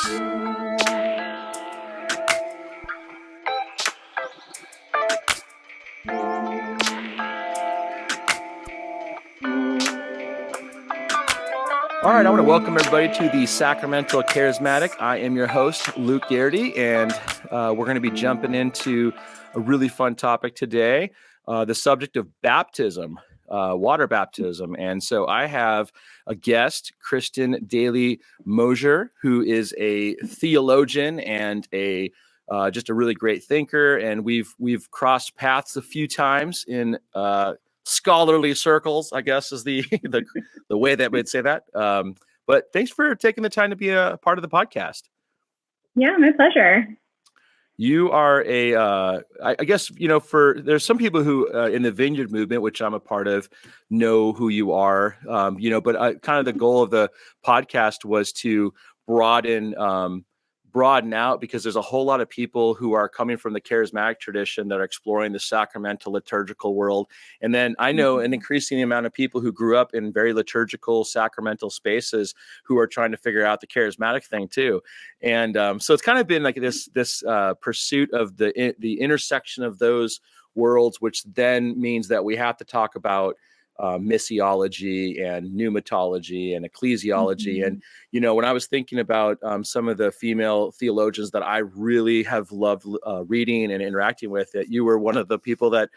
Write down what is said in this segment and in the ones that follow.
All right, I want to welcome everybody to the Sacramental Charismatic. I am your host, Luke Garrity, and we're going to be jumping into a really fun topic today, the subject of baptism, water baptism. And so I have a guest, Kristen Daley-Mosier, who is a theologian and just a really great thinker. And we've crossed paths a few times in scholarly circles, I guess is the way that we'd say that. But thanks for taking the time to be a part of the podcast. Yeah, my pleasure. You are I guess, there's some people who in the Vineyard movement, which I'm a part of, know who you are, but kind of the goal of the podcast was to broaden out, because there's a whole lot of people who are coming from the charismatic tradition that are exploring the sacramental liturgical world. And then I know an increasing amount of people who grew up in very liturgical sacramental spaces who are trying to figure out the charismatic thing too. And so it's kind of been like this pursuit of the intersection of those worlds, which then means that we have to talk about missiology and pneumatology and ecclesiology. And, when I was thinking about some of the female theologians that I really have loved reading and interacting with, that you were one of the people that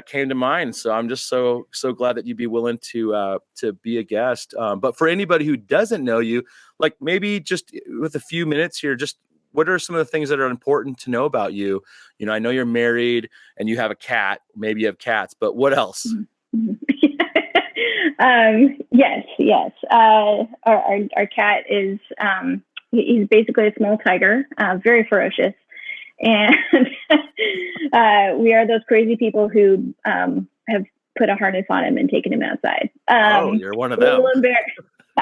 came to mind. So I'm just so glad that you'd be willing to be a guest. But for anybody who doesn't know you, like maybe just with a few minutes here, just what are some of the things that are important to know about you? I know you're married and you have a cat, maybe you have cats, but what else? Yes. Our cat is, he's basically a small tiger, very ferocious. And we are those crazy people who have put a harness on him and taken him outside. You're one of them.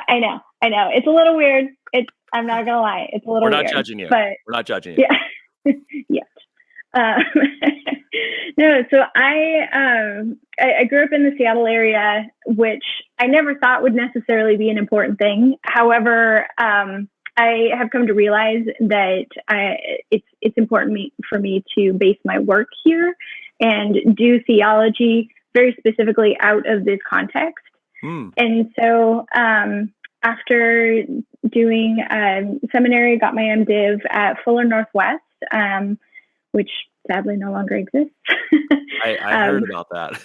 I know. It's a little weird. I'm not going to lie. It's a little weird. We're not judging you. We're not judging you. Yeah. Yet. No, so I grew up in the Seattle area, which I never thought would necessarily be an important thing. However, I have come to realize that it's important for me to base my work here and do theology very specifically out of this context. And so after doing seminary, got my M.Div at Fuller Northwest, which sadly no longer exists. I heard about that.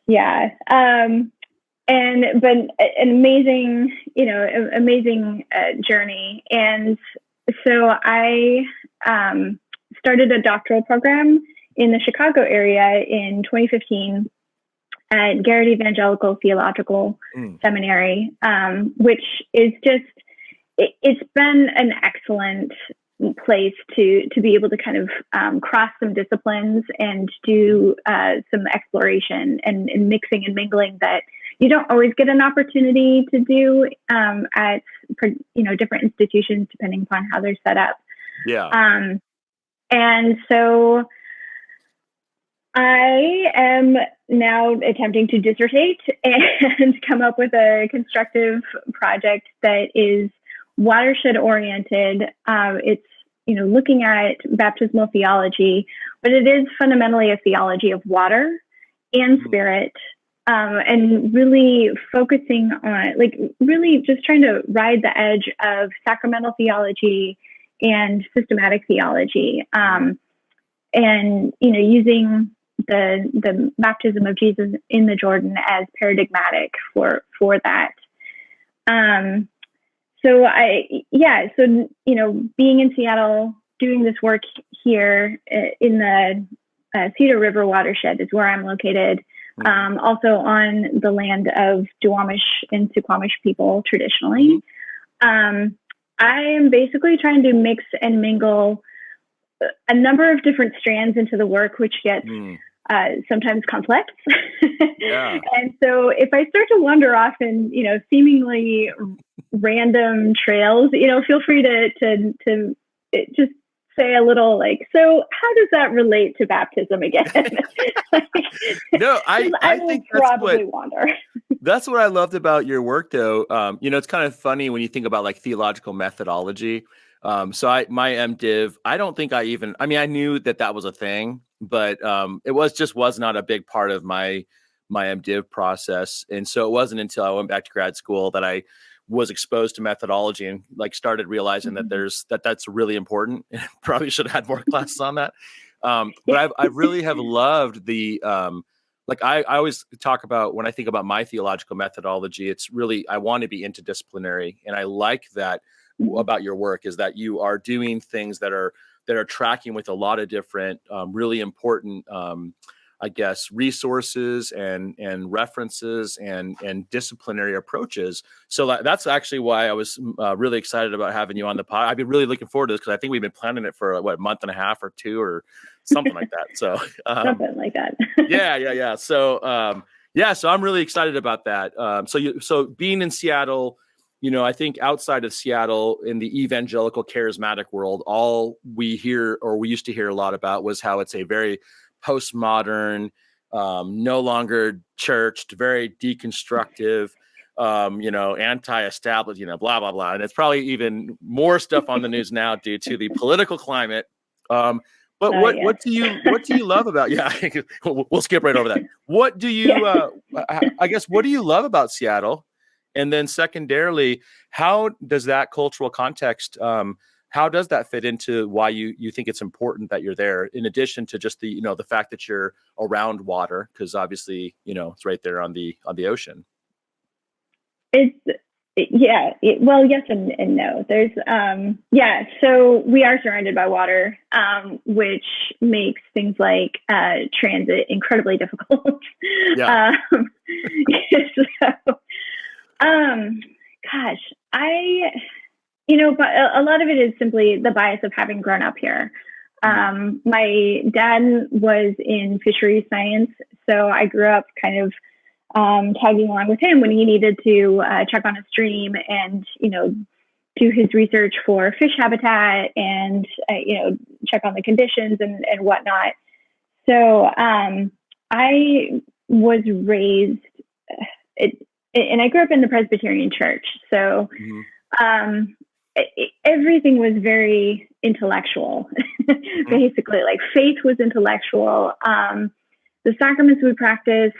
Yeah. But an amazing, amazing journey. And so I started a doctoral program in the Chicago area in 2015 at Garrett Evangelical Theological Seminary, which is just, it's been an excellent place to be able to kind of cross some disciplines and do some exploration and mixing and mingling that you don't always get an opportunity to do at different institutions, depending upon how they're set up. Yeah. And so I am now attempting to dissertate and come up with a constructive project that is watershed oriented. It's looking at baptismal theology, but it is fundamentally a theology of water and spirit, and really focusing on, really just trying to ride the edge of sacramental theology and systematic theology, and using the baptism of Jesus in the Jordan as paradigmatic for that. So being in Seattle, doing this work here in the Cedar River watershed is where I'm located. Also on the land of Duwamish and Suquamish people traditionally. I am basically trying to mix and mingle a number of different strands into the work, which gets sometimes complex. Yeah. And so if I start to wander off in, seemingly random trails, feel free to just say a little like, so how does that relate to baptism again? Like, No, I will think probably wander. That's what I loved about your work, though. It's kind of funny when you think about like theological methodology. My M.Div, I don't think I knew that was a thing, but it was not a big part of my M.Div process. And so it wasn't until I went back to grad school that I was exposed to methodology and like started realizing that that's really important. Probably should have had more classes on that. But I really have loved the I always talk about when I think about my theological methodology, it's really, I want to be interdisciplinary. And I like that about your work is that you are doing things that are tracking with a lot of different, really important, resources and references and disciplinary approaches. So that's actually why I was really excited about having you on the pod. I've been really looking forward to this because I think we've been planning it for a month and a half or two or something like that. So something like that. Yeah. So so I'm really excited about that. So being in Seattle, I think outside of Seattle in the evangelical charismatic world, all we hear or we used to hear a lot about was how it's a very postmodern, no longer churched, very deconstructive, anti-establishment, blah, blah, blah. And it's probably even more stuff on the news now due to the political climate. But what do you love about, we'll skip right over that. What do you, what do you love about Seattle? And then secondarily, how does that cultural context, how does that fit into why you think it's important that you're there, in addition to just the fact that you're around water, because obviously, it's right there on the ocean. Well, yes and no. There's so we are surrounded by water, which makes things like transit incredibly difficult. Yeah. But a lot of it is simply the bias of having grown up here. My dad was in fisheries science, so I grew up kind of tagging along with him when he needed to check on a stream and, do his research for fish habitat and, check on the conditions and whatnot. So I was raised, and I grew up in the Presbyterian church. So everything was very intellectual, basically. Like faith was intellectual. The sacraments we practiced,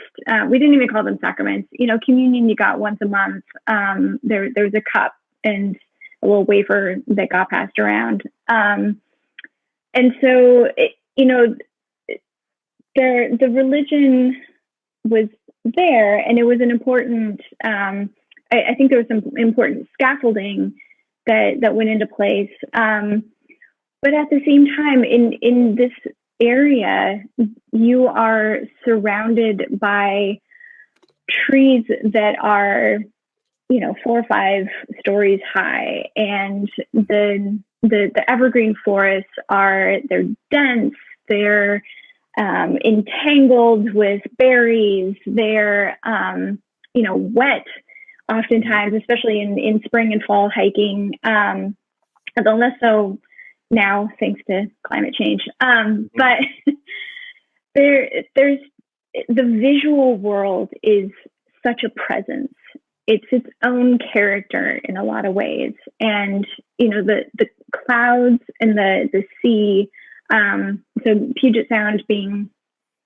we didn't even call them sacraments. Communion you got once a month. There was a cup and a little wafer that got passed around. And so, the religion was there, and it was an important, I think there was some important scaffolding that went into place. But at the same time, in this area, you are surrounded by trees that are, 4 or 5 stories high, and the evergreen forests they're dense, they're entangled with berries, they're wet oftentimes, especially in spring and fall hiking, although less so now thanks to climate change. But there's the visual world is such a presence. It's its own character in a lot of ways. And, the clouds and the sea, so Puget Sound being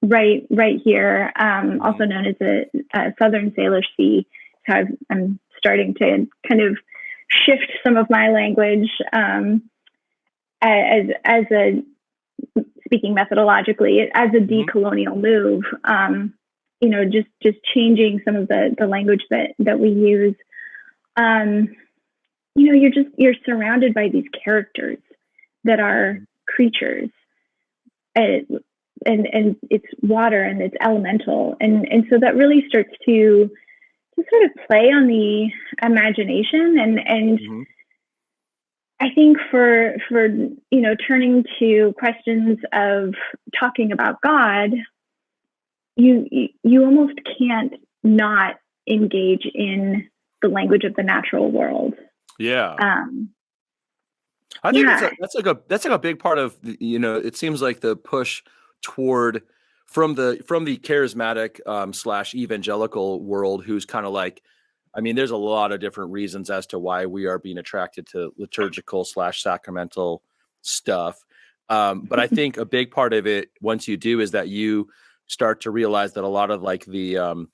right here, also known as the Southern Salish Sea. So I'm starting to kind of shift some of my language as a speaking methodologically as a decolonial move. Just changing some of the language that we use. You're surrounded by these characters that are creatures, and it's water and it's elemental, and so that really starts to sort of play on the imagination, and I think for turning to questions of talking about God, you almost can't not engage in the language of the natural world. Yeah. I think Yeah. that's like a big part of it seems like the push toward from the charismatic slash evangelical world, who's kind of like, I mean, there's a lot of different reasons as to why we are being attracted to liturgical slash sacramental stuff. But I think a big part of it, once you do, is that you start to realize that a lot of like the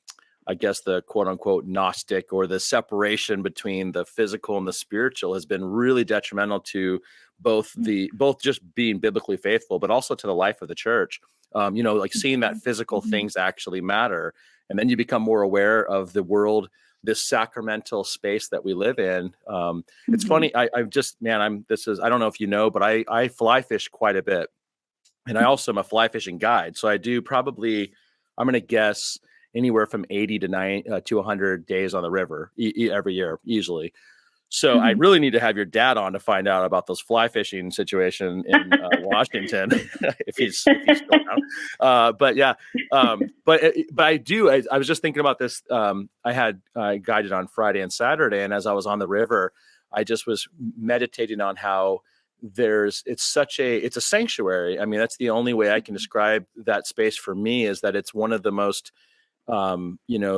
I guess the quote unquote Gnostic, or the separation between the physical and the spiritual, has been really detrimental to both just being biblically faithful, but also to the life of the church. Like seeing that physical things actually matter. And then you become more aware of the world, this sacramental space that we live in. It's funny. I don't know if you know, but I fly fish quite a bit. And I also am a fly fishing guide. So I do probably, I'm going to guess, anywhere from 80 to 100 days on the river every year, easily. So I really need to have your dad on to find out about those fly fishing situation in Washington, if he's still around. But yeah, but I was just thinking about this. I had guided on Friday and Saturday, and as I was on the river, I just was meditating on how it's a sanctuary. I mean, that's the only way I can describe that space for me, is that it's one of the most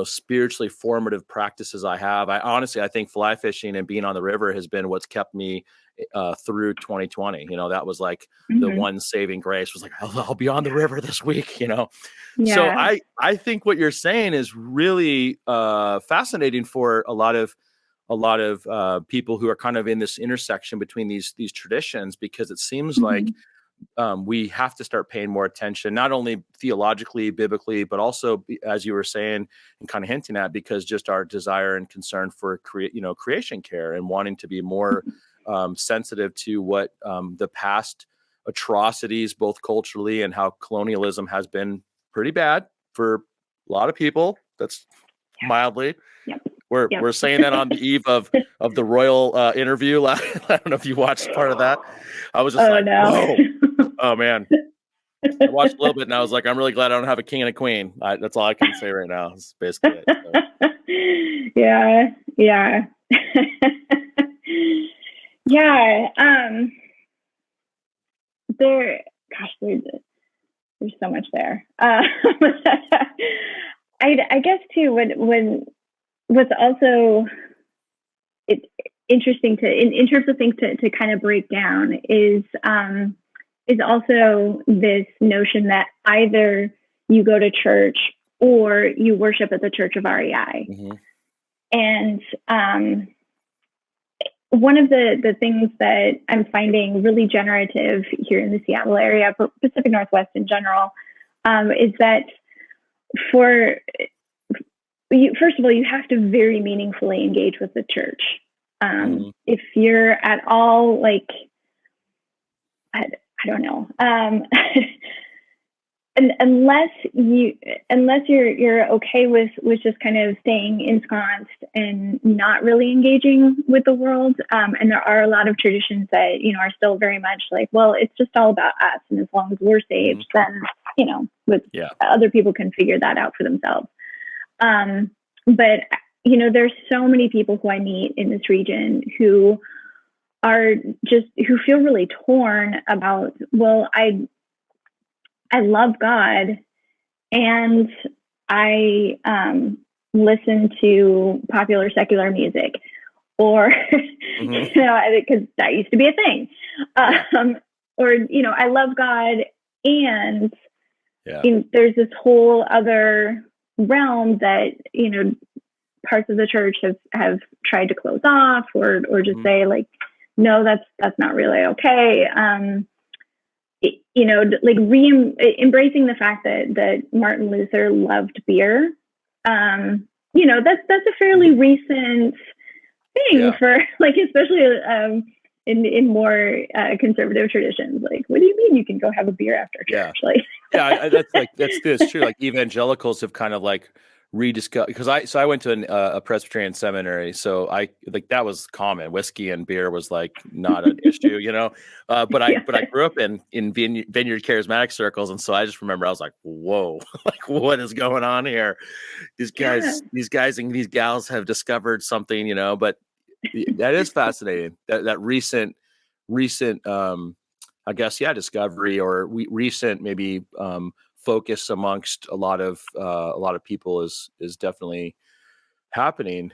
spiritually formative practices I have. I think fly fishing and being on the river has been what's kept me through 2020. That was like the one saving grace, was like, I'll be on the river this week, Yeah. So I think what you're saying is really fascinating for a lot of people who are kind of in this intersection between these traditions, because it seems like we have to start paying more attention, not only theologically, biblically, but also, as you were saying and kind of hinting at, because just our desire and concern for creation care, and wanting to be more sensitive to what the past atrocities, both culturally, and how colonialism has been pretty bad for a lot of people. That's mildly. Yep. We're saying that on the eve of the royal interview. I don't know if you watched part of that. I was just whoa. Oh man, I watched a little bit and I was like, I'm really glad I don't have a king and a queen. That's all I can say right now. That's basically it. So. Yeah. There's so much there. I guess too, what's also interesting in terms of things to kind of break down is also this notion that either you go to church or you worship at the Church of REI. And one of the things that I'm finding really generative here in the Seattle area, for Pacific Northwest in general, is that first of all, you have to very meaningfully engage with the church. If you're at all like, I don't know, and unless you're okay with just kind of staying ensconced and not really engaging with the world, and there are a lot of traditions that are still very much like, well, it's just all about us, and as long as we're saved, then other people can figure that out for themselves. But there's so many people who I meet in this region who feel really torn about, well, I love God and I listen to popular secular music, or because that used to be a thing, or I love God and there's this whole other realm that parts of the church have tried to close off, or just say like, no, that's not really okay. Embracing the fact that Martin Luther loved beer. That's a fairly recent thing for like, especially in more conservative traditions. Like, what do you mean you can go have a beer after church? That's true. Like evangelicals have kind of like rediscovered, because I went to a Presbyterian seminary, so that was common. Whiskey and beer was like not an issue, but I grew up in Vineyard Charismatic circles, and so I just remember I was like, whoa, like what is going on here? These guys and these gals have discovered something, but that is fascinating. That recent recent, I guess, discovery or recent maybe focus amongst a lot of people is definitely happening.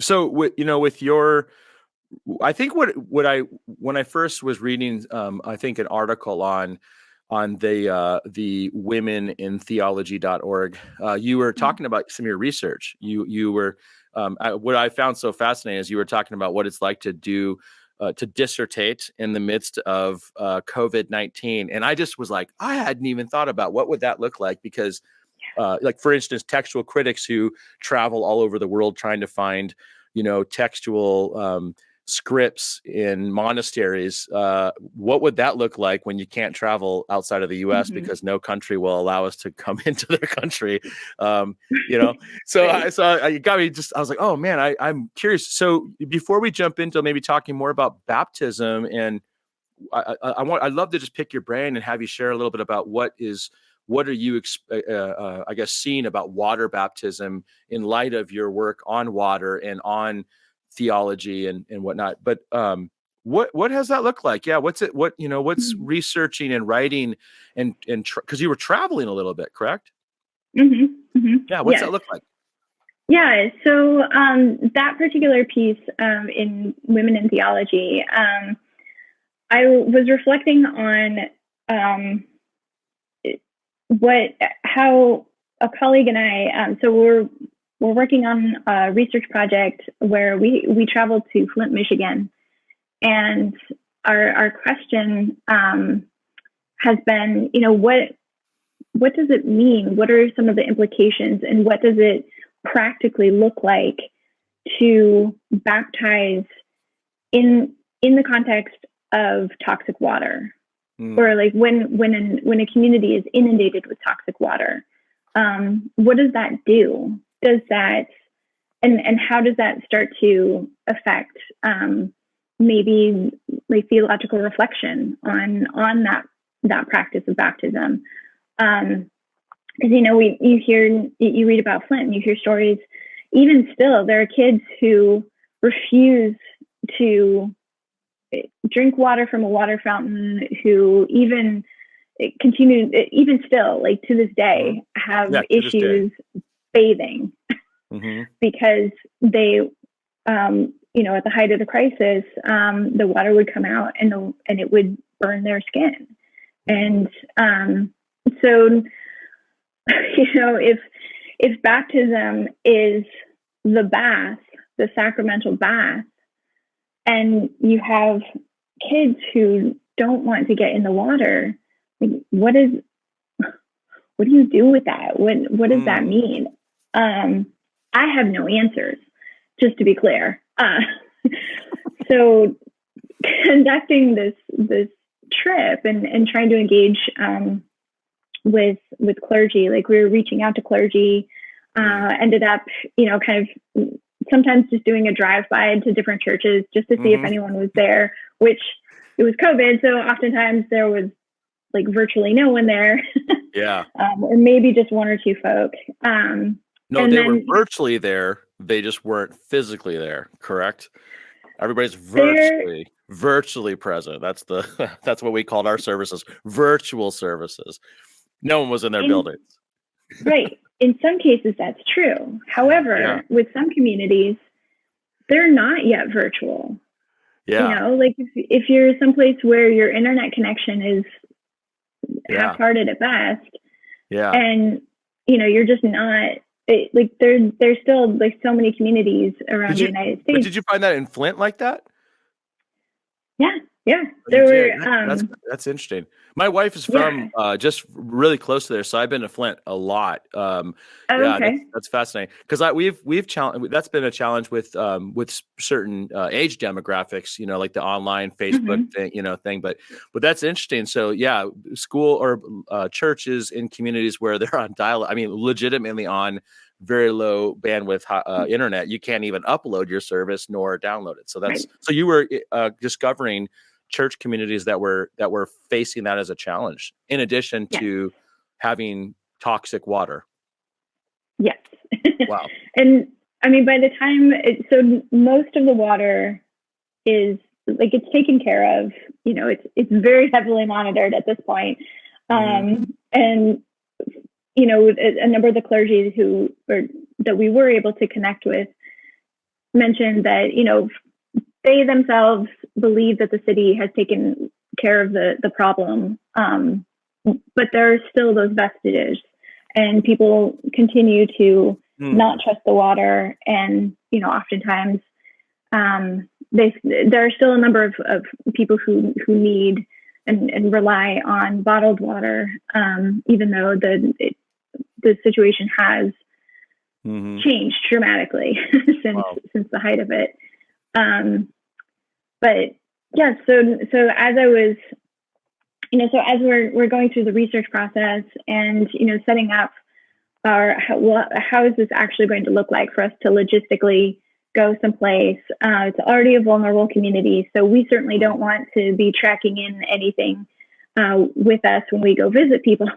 So with your, I think when I first was reading, I think an article on the women in theology.org, you were talking about some of your research. You were, what I found so fascinating is you were talking about what it's like to do, to dissertate in the midst of COVID-19. And I just was like, I hadn't even thought about what would that look like, because like, for instance, textual critics who travel all over the world trying to find, textual scripts in monasteries. What would that look like when you can't travel outside of the U.S. because no country will allow us to come into their country? So it got me I was like, oh man, I'm curious. So before we jump into maybe talking more about baptism, and I'd love to just pick your brain and have you share a little bit about what are you, I guess, seeing about water baptism in light of your work on water and on theology and whatnot. But what has that looked like? Yeah, what's researching and writing and because you were traveling a little bit, correct? Yeah, what's that look like? Yeah, so that particular piece in Women in Theology, I was reflecting on how a colleague and I, so we're working on a research project where we traveled to Flint, Michigan, and our question has been, what does it mean? What are some of the implications, and what does it practically look like to baptize in the context of toxic water? Or like when a community is inundated with toxic water, what does that do? Does that and how does that start to affect maybe like theological reflection on that practice of baptism? Because you read about Flint, and you hear stories. Even still, there are kids who refuse to drink water from a water fountain, who even still, like to this day, have issues bathing because they, at the height of the crisis, the water would come out and it would burn their skin. And so, if baptism is the bath, the sacramental bath, and you have kids who don't want to get in the water, like, what do you do with that? What does that mean? I have no answers, just to be clear. So conducting this trip and trying to engage with clergy, like we were reaching out to clergy, ended up, kind of sometimes just doing a drive-by to different churches just to see if anyone was there, which it was COVID. So oftentimes there was like virtually no one there. Yeah. Or maybe just one or two folk. No, they were virtually there. They just weren't physically there. Correct. Everybody's virtually present. That's what we called our services, virtual services. No one was in their buildings. Right. In some cases, that's true. However, with some communities, they're not yet virtual. Yeah. Like if you're someplace where your internet connection is half-hearted at best, and you're just not like there's still like so many communities around the United States. But did you find that in Flint like that? Yeah. There were. That's interesting. My wife is from just really close to there, so I've been to Flint a lot. Okay. That's fascinating because we've that's been a challenge with certain age demographics, like the online Facebook thing, but that's interesting. So school or churches in communities where they're on dial-up, I mean, legitimately on very low bandwidth internet, you can't even upload your service nor download it. So so you were discovering church communities that were facing that as a challenge, in addition to having toxic water. Yes. Wow. And I mean, by the time, so most of the water is like it's taken care of. You know, it's very heavily monitored at this point. And, you know, a number of the clergy that we were able to connect with mentioned that, you know, they themselves believe that the city has taken care of the problem. But there are still those vestiges, and people continue to not trust the water. And, you know, oftentimes there are still a number of people who need and rely on bottled water, even though the situation has changed dramatically since the height of it. But yeah, so as I was, you know, so as we're going through the research process and, you know, setting up how is this actually going to look like for us to logistically go someplace? It's already a vulnerable community, so we certainly don't want to be tracking in anything with us when we go visit people,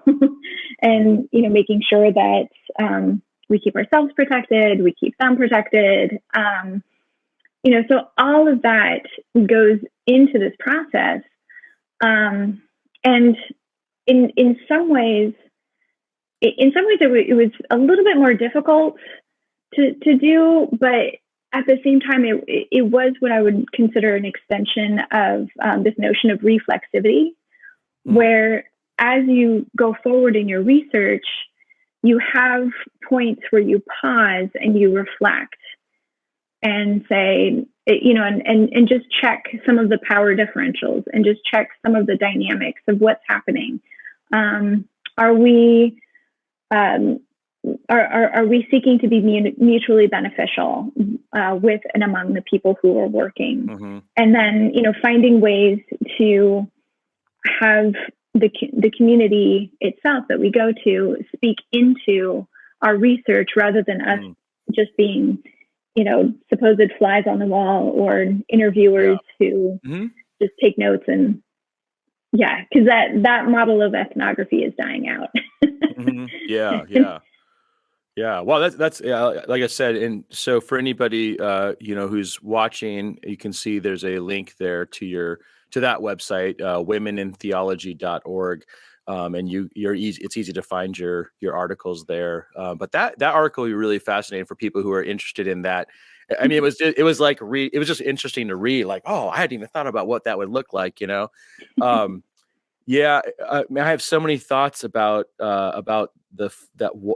and, you know, making sure that we keep ourselves protected, we keep them protected. You know, so all of that goes into this process. And in some ways, it was a little bit more difficult to do, but at the same time, it was what I would consider an extension of this notion of reflexivity, where as you go forward in your research, you have points where you pause and you reflect and say, you know, and just check some of the power differentials and just check some of the dynamics of what's happening. Are we seeking to be mutually beneficial with and among the people who are working? And then, you know, finding ways to have the community itself that we go to speak into our research rather than us just being, you know, supposed flies on the wall or interviewers who just take notes. And because that model of ethnography is dying out. Yeah. Well, that's like I said, and so for anybody you know, who's watching, you can see there's a link there to that website, womenintheology.org. And it's easy to find your articles there. But that article is really fascinating for people who are interested in that. I mean, it was just interesting to read, like, oh, I hadn't even thought about what that would look like, you know? I have so many thoughts about the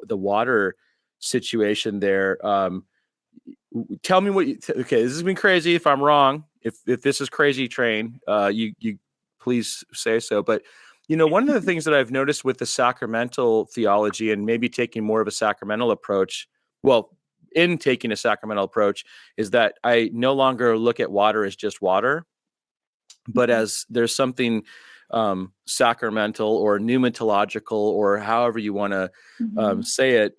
water situation there. Tell me okay, this has been crazy. If I'm wrong, if this is crazy train, you please say so. But, you know, one of the things that I've noticed with the sacramental theology, and maybe taking more of a sacramental approach, in taking a sacramental approach, is that I no longer look at water as just water, but as there's something sacramental or pneumatological, or however you want to say it.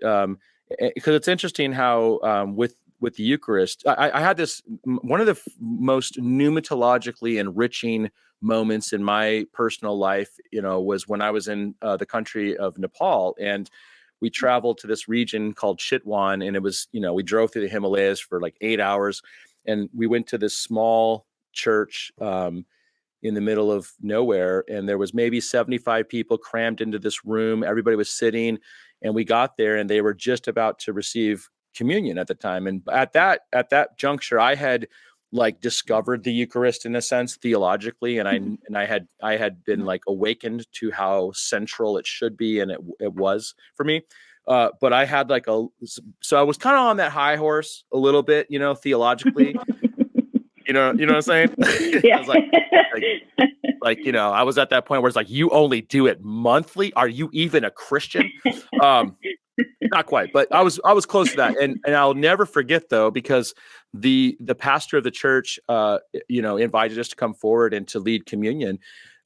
Because it's interesting how with the Eucharist, I had this, one of the most pneumatologically enriching moments in my personal life, you know, was when I was in the country of Nepal, and we traveled to this region called Chitwan, and it was, you know, we drove through the Himalayas for like 8 hours, and we went to this small church in the middle of nowhere, and there was maybe 75 people crammed into this room. Everybody was sitting, and we got there, and they were just about to receive communion at the time. And at that juncture, I had like discovered the Eucharist in a sense theologically, and I had been like awakened to how central it should be, and it was for me. But I had so I was kind of on that high horse a little bit, you know, theologically. You know what I'm saying? Yeah. I was like, you know, I was at that point where it's like, you only do it monthly. Are you even a Christian? Not quite, but I was close to that. And I'll never forget though, because the pastor of the church, you know, invited us to come forward and to lead communion.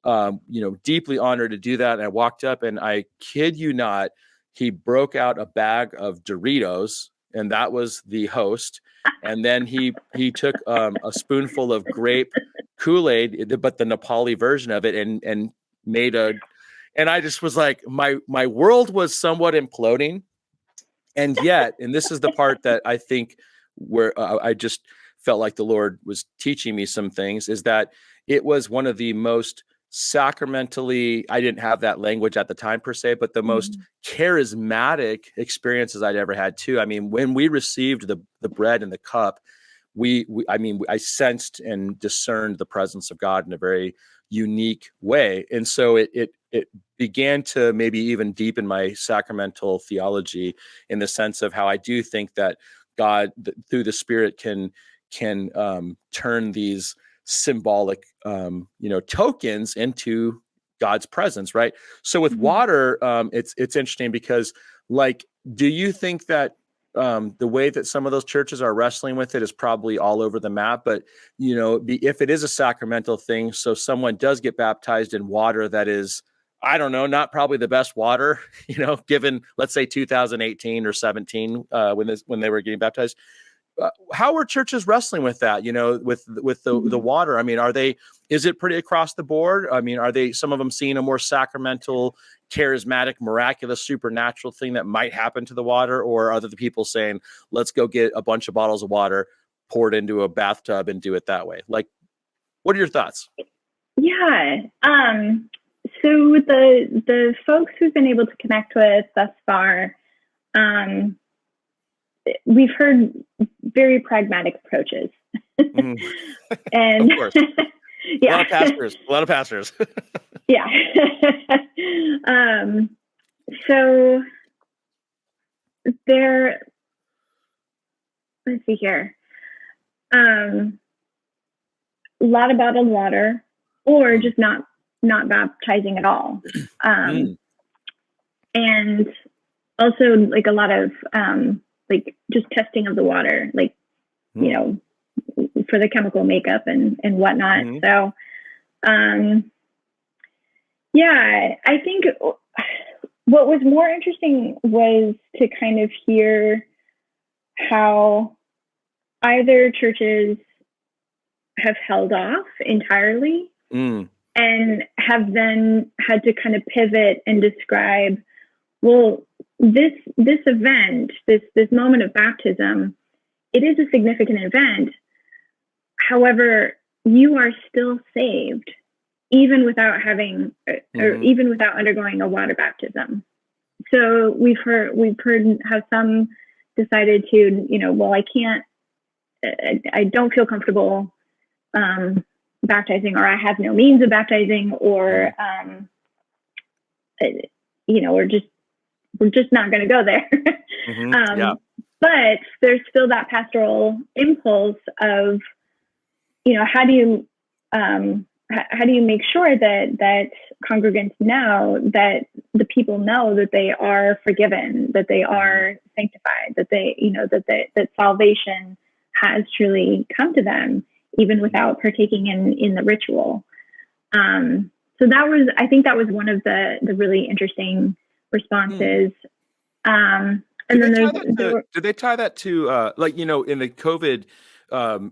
You know, deeply honored to do that. And I walked up, and I kid you not, he broke out a bag of Doritos, and that was the host. And then he took a spoonful of grape Kool-Aid, but the Nepali version of it, and made and I just was like, my world was somewhat imploding. And yet, and this is the part that I think where I just felt like the Lord was teaching me some things, is that it was one of the most sacramentally, I didn't have that language at the time per se, but the most charismatic experiences I'd ever had too. I mean, when we received the bread and the cup, I sensed and discerned the presence of God in a very unique way. And so it began to maybe even deepen my sacramental theology, in the sense of how I do think that God through the Spirit can turn these symbolic tokens into God's presence, right? So with water, it's interesting because, like, do you think that the way that some of those churches are wrestling with it is probably all over the map? But if it is a sacramental thing, so someone does get baptized in water that is, I don't know, not probably the best water, given, let's say 2018 or 17, when they were getting baptized. How are churches wrestling with that? With the water. I mean, is it pretty across the board? I mean, are some of them seeing a more sacramental, charismatic, miraculous, supernatural thing that might happen to the water, or are the people saying, let's go get a bunch of bottles of water, pour it into a bathtub, and do it that way? Like, what are your thoughts? Yeah. So with the folks we've been able to connect with thus far, we've heard very pragmatic approaches. And of course. Yeah. A lot of pastors. Yeah. So let's see here. A lot of bottled water, or just not baptizing at all. And also like a lot of like just testing of the water, like, for the chemical makeup and whatnot. So, I think what was more interesting was to kind of hear how either churches have held off entirely and have then had to kind of pivot and describe, well, this event, this moment of baptism, it is a significant event. However, you are still saved, even without having, or even without undergoing a water baptism. So we've heard how some decided to, well, I don't feel comfortable baptizing, or I have no means of baptizing, or we're just not going to go there. But there's still that pastoral impulse of, how do you make sure that congregants know, that the people know that they are forgiven, that they are sanctified, that they, that salvation has truly come to them, even without partaking in the ritual. So I think that was one of the really interesting responses. And did they tie that to in the COVID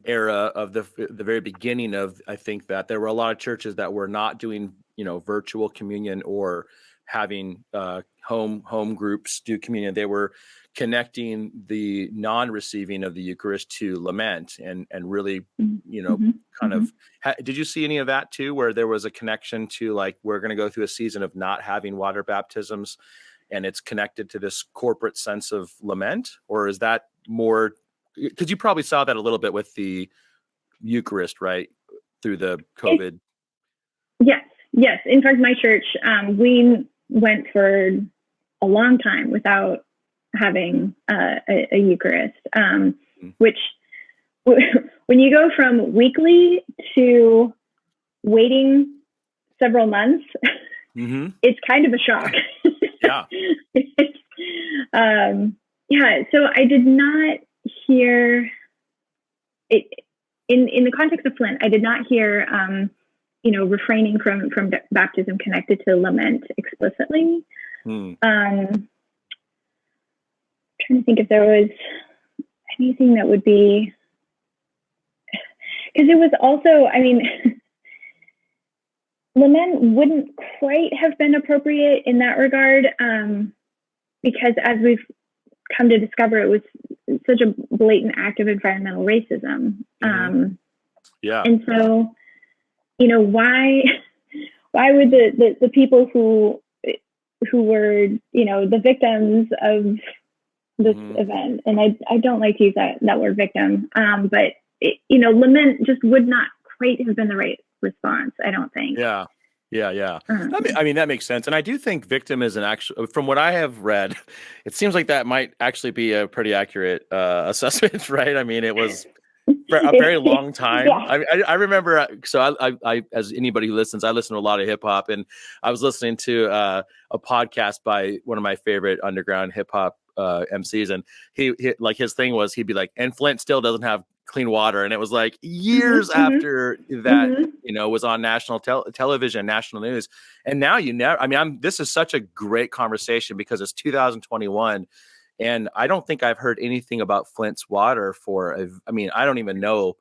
era of the very beginning of, I think that there were a lot of churches that were not doing virtual communion or having home groups do communion. They were connecting the non-receiving of the Eucharist to lament and really kind of did you see any of that too, where there was a connection to, like, we're going to go through a season of not having water baptisms, and it's connected to this corporate sense of lament? Or is that more, because you probably saw that a little bit with the Eucharist, right, through the COVID? Yes. In fact, my church, we went for a long time without having a Eucharist, which when you go from weekly to waiting several months, it's kind of a shock. Yeah. So I did not hear it in the context of Flint. I did not hear, refraining from baptism connected to lament explicitly. Trying to think if there was anything that would be, because it was also, lament wouldn't quite have been appropriate in that regard, because as we've come to discover it was such a blatant act of environmental racism. And so, why would the people who were, the victims of this event, and I don't like to use that word victim, but lament just would not quite have been the right response, I don't think. Yeah. That makes sense. And I do think victim is from what I have read, it seems like that might actually be a pretty accurate assessment, right? I mean, it was for a very long time. Yeah. I remember, so I, as anybody who listens, I listen to a lot of hip hop, and I was listening to a podcast by one of my favorite underground hip hop MCs, and he like his thing was he'd be like, and Flint still doesn't have clean water, and it was like years after that was on national television, national news, and now this is such a great conversation because it's 2021, and I don't think I've heard anything about Flint's water I don't even know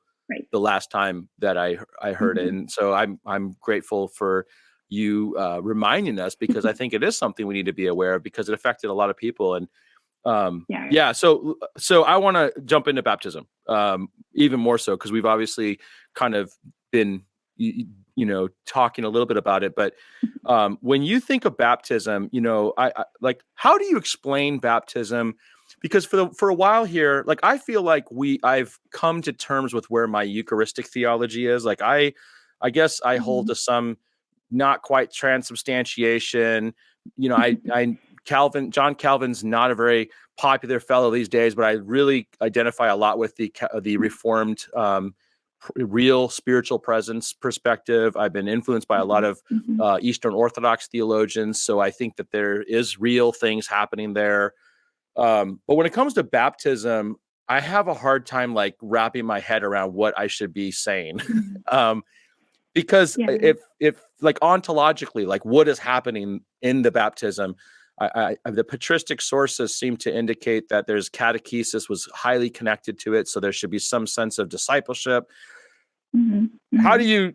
the last time that I heard it, and so I'm grateful for you reminding us, because I think it is something we need to be aware of because it affected a lot of people. And so I want to jump into baptism even more so, because we've obviously kind of been talking a little bit about it, but when you think of baptism, I like, how do you explain baptism? Because for a while here, like, I feel like I've come to terms with where my Eucharistic theology is. Like, I guess I hold to some not quite transubstantiation. John Calvin's not a very popular fellow these days, but I really identify a lot with the Reformed real spiritual presence perspective. I've been influenced by a lot of Eastern Orthodox theologians, so I think that there is real things happening there. But when it comes to baptism, I have a hard time like wrapping my head around what I should be saying. Because if like ontologically, like what is happening in the baptism, the patristic sources seem to indicate that there's catechesis was highly connected to it. So there should be some sense of discipleship. How do you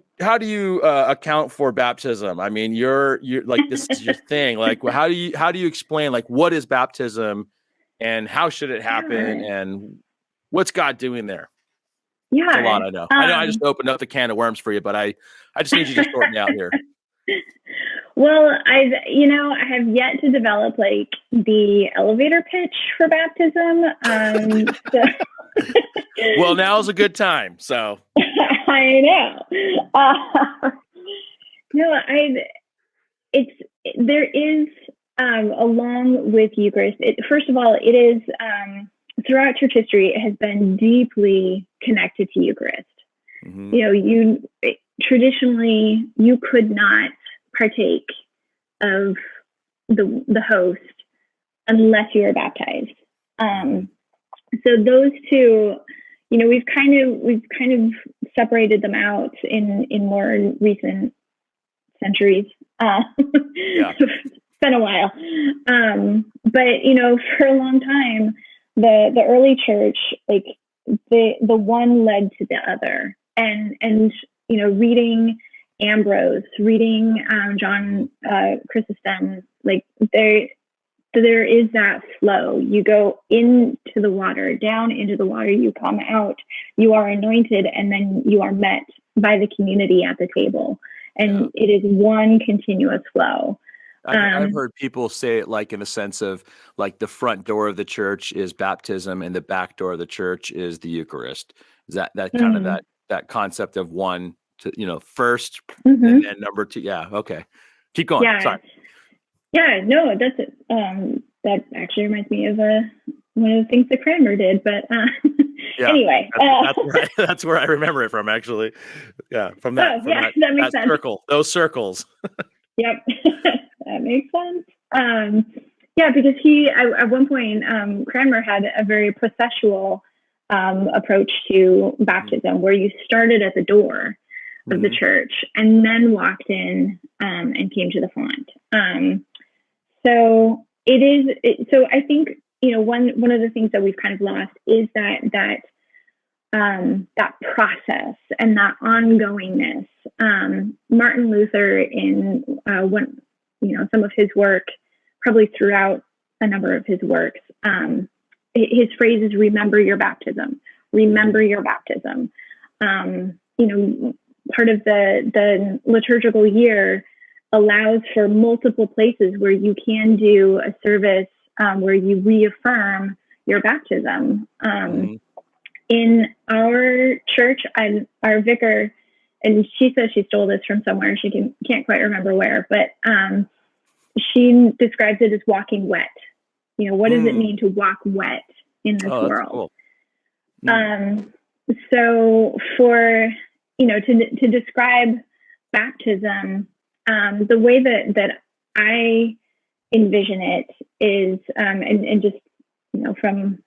account for baptism? I mean, you're like, this is your thing. Like, how do you explain, like, what is baptism and how should it happen and what's God doing there? Yeah, it's a lot. I know. I just opened up the can of worms for you, but I just need you to sort me out here. Well, I have yet to develop like the elevator pitch for baptism. Well, now's a good time. So I know. There is along with Eucharist. First of all, it is throughout church history, it has been deeply connected to Eucharist. Traditionally you could not partake of the host unless you were baptized. So those two, we've kind of separated them out in more recent centuries. It's been a while. But for a long time, the early church, like the one led to the other, and reading Ambrose, reading John Kristens, like there is that flow. You go into the water, down into the water, you come out, you are anointed, and then you are met by the community at the table. And it is one continuous flow. I've heard people say it like in the sense of like the front door of the church is baptism and the back door of the church is the Eucharist. Is that kind of that concept of one to, first and then number two. Yeah. Okay. Keep going. Yeah. Sorry. Yeah, no, that's it. That actually reminds me of one of the things that Cranmer did, but anyway, that's where I remember it from, actually. Yeah, from that makes sense. Circle, those circles. Yep, that makes sense. Because he at one point, Cranmer had a very processual approach to baptism, where you started at the door of the church and then walked in and came to the font. So it is. So I think one of the things that we've kind of lost is that process and that ongoingness. Martin Luther, in some of his work, probably throughout a number of his works, his phrase is remember your baptism, remember your baptism. Part of the liturgical year allows for multiple places where you can do a service where you reaffirm your baptism. In our church, our vicar, and she says she stole this from somewhere. She can't quite remember where, but she describes it as walking wet. What does it mean to walk wet in this world? Cool. So for to describe baptism, the way that I envision it is, and just from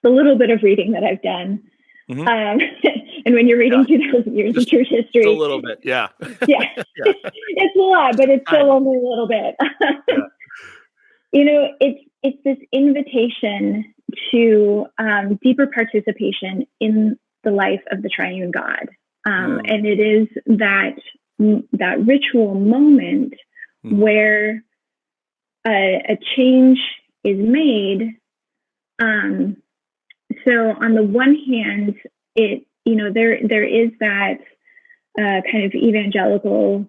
the little bit of reading that I've done, and when you're reading 2,000 years of church history, a little bit, yeah. It's a lot, but it's still only a little bit. It's this invitation to deeper participation in the life of the triune God. And it is that ritual moment where a change is made. So on the one hand, there is that kind of evangelical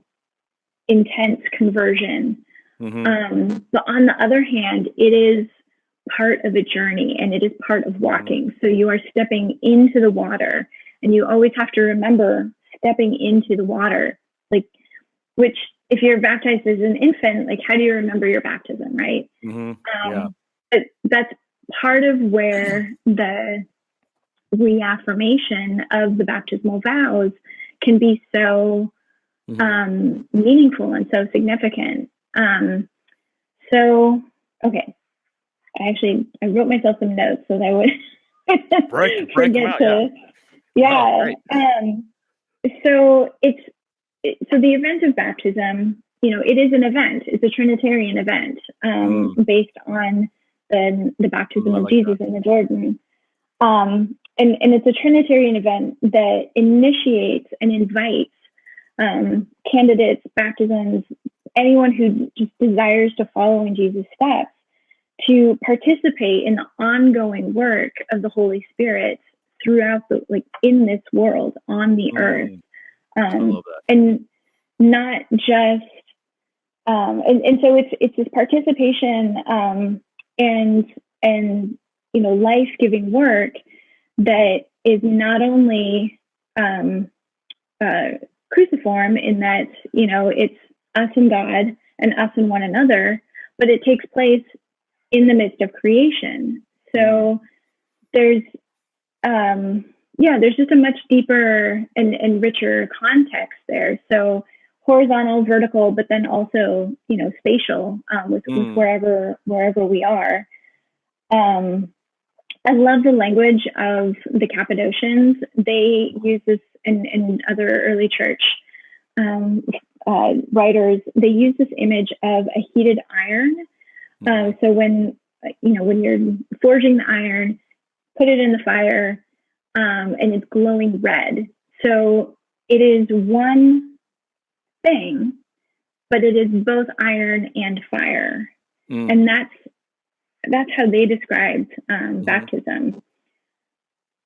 intense conversion. But on the other hand, it is part of a journey, and it is part of walking. So you are stepping into the water, and you always have to remember stepping into the water, which if you're baptized as an infant, how do you remember your baptism, right? But that's part of where the reaffirmation of the baptismal vows can be so meaningful and so significant. Okay. I wrote myself some notes so that I would forget to. So the event of baptism, it is an event. It's a Trinitarian event based on the baptism of Jesus in the Jordan. And it's a Trinitarian event that initiates and invites candidates, baptisms, anyone who just desires to follow in Jesus' steps, to participate in the ongoing work of the Holy Spirit throughout in this world, on the earth. And not just, and so it's this participation and life-giving work that is not only cruciform in that, it's us and God and us and one another, but it takes place in the midst of creation. So there's just a much deeper and richer context there. So horizontal, vertical, but then also, spatial, with wherever we are. I love the language of the Cappadocians. They use this in other early church writers. They use this image of a heated iron. So when you're forging the iron, put it in the fire, and it's glowing red. So it is one thing, but it is both iron and fire. And that's how they described baptism.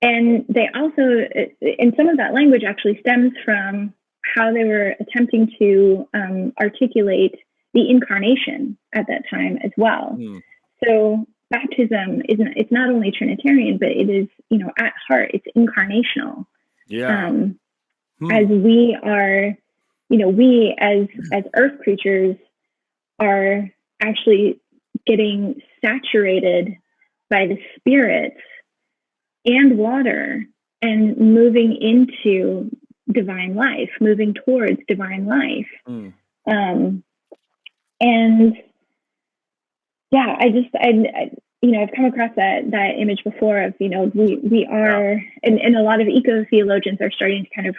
And they also, and some of that language actually stems from how they were attempting to articulate the incarnation at that time as well. So baptism it's not only Trinitarian, but it is, at heart, it's incarnational. As we are, we as earth creatures are actually getting saturated by the spirits and water and moving into divine life, moving towards divine life. And yeah, I've come across that image before of, we are, and a lot of eco-theologians are starting to kind of,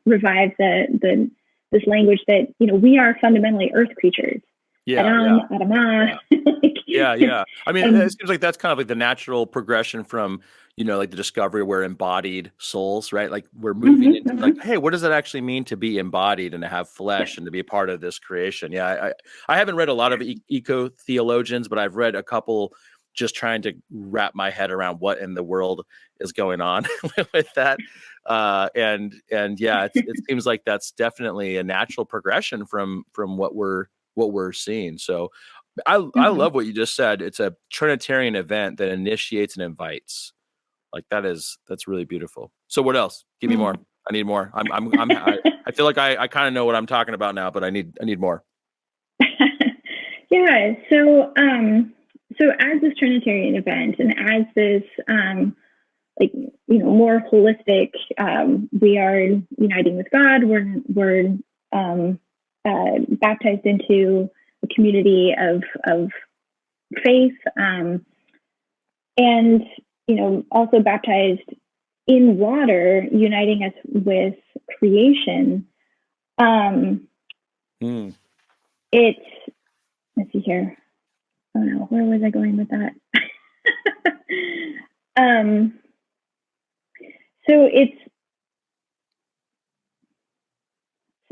revive this language that, we are fundamentally earth creatures. Adama. I mean, it seems like that's kind of like the natural progression from, like the discovery we're embodied souls, right? Like we're moving into like, hey, what does it actually mean to be embodied and to have flesh and to be a part of this creation? I haven't read a lot of eco-theologians, but I've read a couple just trying to wrap my head around what in the world is going on with that. And yeah, it seems like that's definitely a natural progression from what we're seeing. So I love what you just said. It's a Trinitarian event that initiates and invites. Like that's really beautiful. So what else? Give me more. I need more. I feel like I kind of know what I'm talking about now, but I need more. Yeah. So as this Trinitarian event and as this, more holistic, we are uniting with God. We're baptized into a community of faith, and also baptized in water, uniting us with creation. It's, let's see here. Oh no, where was I going with that? So it's,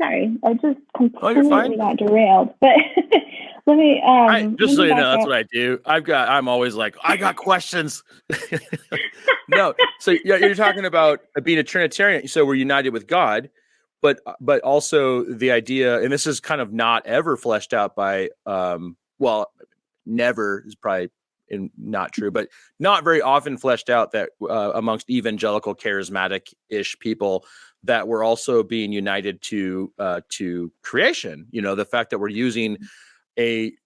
sorry, I just completely got derailed, but let me, just so you know, that's what I do. I'm always like, I got questions. No. So you're talking about being a Trinitarian. So we're united with God, but also the idea, and this is kind of not ever fleshed out by, never is probably not true, but not very often fleshed out that amongst evangelical charismatic-ish people that we're also being united to creation. The fact that we're using an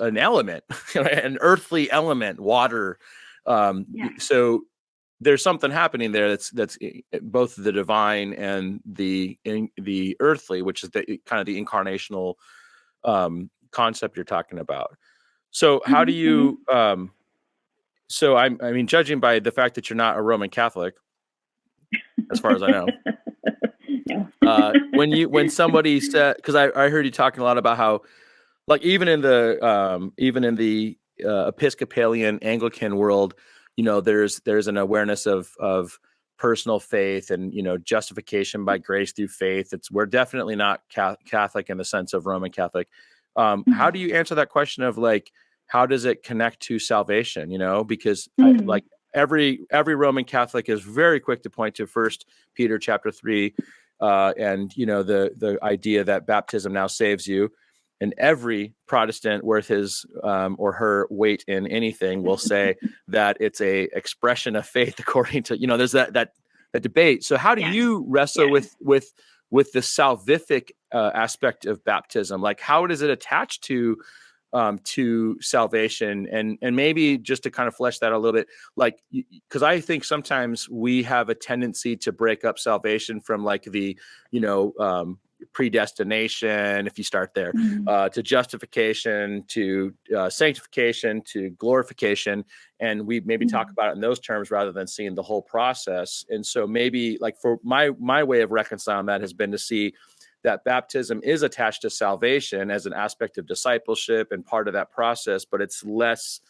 element, an earthly element, water. So there's something happening there that's both the divine and the earthly, which is the kind of the incarnational concept you're talking about. So how do you, so I mean, judging by the fact that you're not a Roman Catholic, as far as I know, when somebody said, because I heard you talking a lot about how, like, even in the Episcopalian Anglican world, there's an awareness of personal faith and, justification by grace through faith. We're definitely not Catholic in the sense of Roman Catholic. How do you answer that question of, like, how does it connect to salvation? Because like every Roman Catholic is very quick to point to 1 Peter chapter 3, and the idea that baptism now saves you. And every Protestant worth his or her weight in anything will say that it's a expression of faith according to, there's that debate. So how do you wrestle with the salvific aspect of baptism? Like, how does it attach to salvation? And maybe just to kind of flesh that a little bit, like, because I think sometimes we have a tendency to break up salvation from, like, the, predestination, if you start there, to justification, to sanctification, to glorification. And we maybe talk about it in those terms rather than seeing the whole process. And so maybe, like, for my way of reconciling that has been to see that baptism is attached to salvation as an aspect of discipleship and part of that process, but it's less,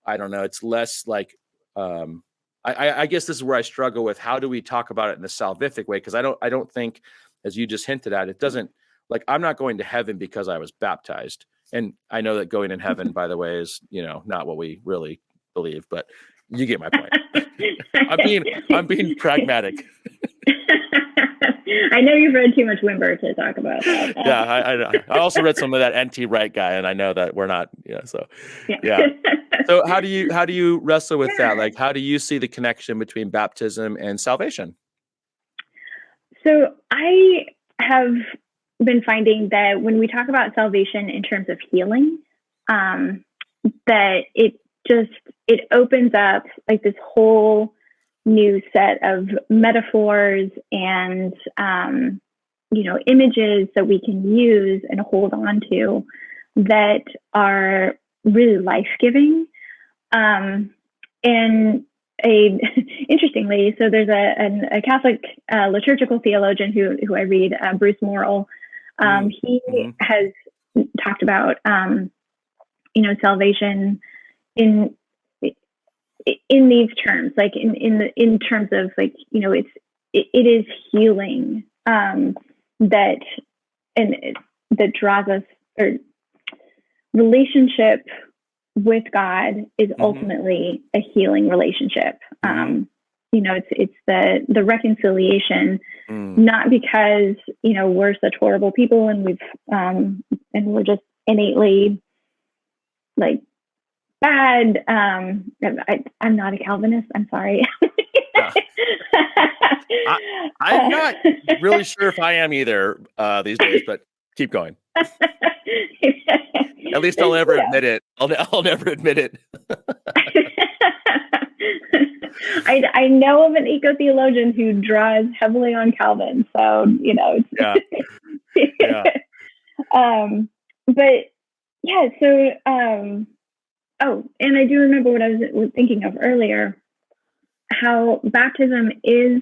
it's less like, I guess this is where I struggle with, how do we talk about it in the salvific way? Because I don't think, as you just hinted at, it doesn't, like, I'm not going to heaven because I was baptized. And I know that going in heaven, by the way, is, not what we really believe, but you get my point. I'm being pragmatic. I know you've read too much Wimber to talk about that. Yeah, I also read some of that N.T. Wright guy, and I know that we're not. So how do you wrestle with that? Like, how do you see the connection between baptism and salvation? So I have been finding that when we talk about salvation in terms of healing, that it opens up, like, this whole new set of metaphors and, images that we can use and hold on to that are really life-giving. Interestingly, so there's a Catholic liturgical theologian who I read, Bruce Morrill. He has talked about, salvation in these terms, like in terms of, like, it is healing that draws us, or relationship with God is ultimately a healing relationship. It's the reconciliation, not because, we're such horrible people and and we're just innately like bad. I'm not a Calvinist. I'm sorry. I'm not really sure if I am either these days, but keep going. At least I'll never admit it. I'll never admit it. I know of an eco-theologian who draws heavily on Calvin, so Yeah. But yeah, so and I do remember what I was thinking of earlier, how baptism is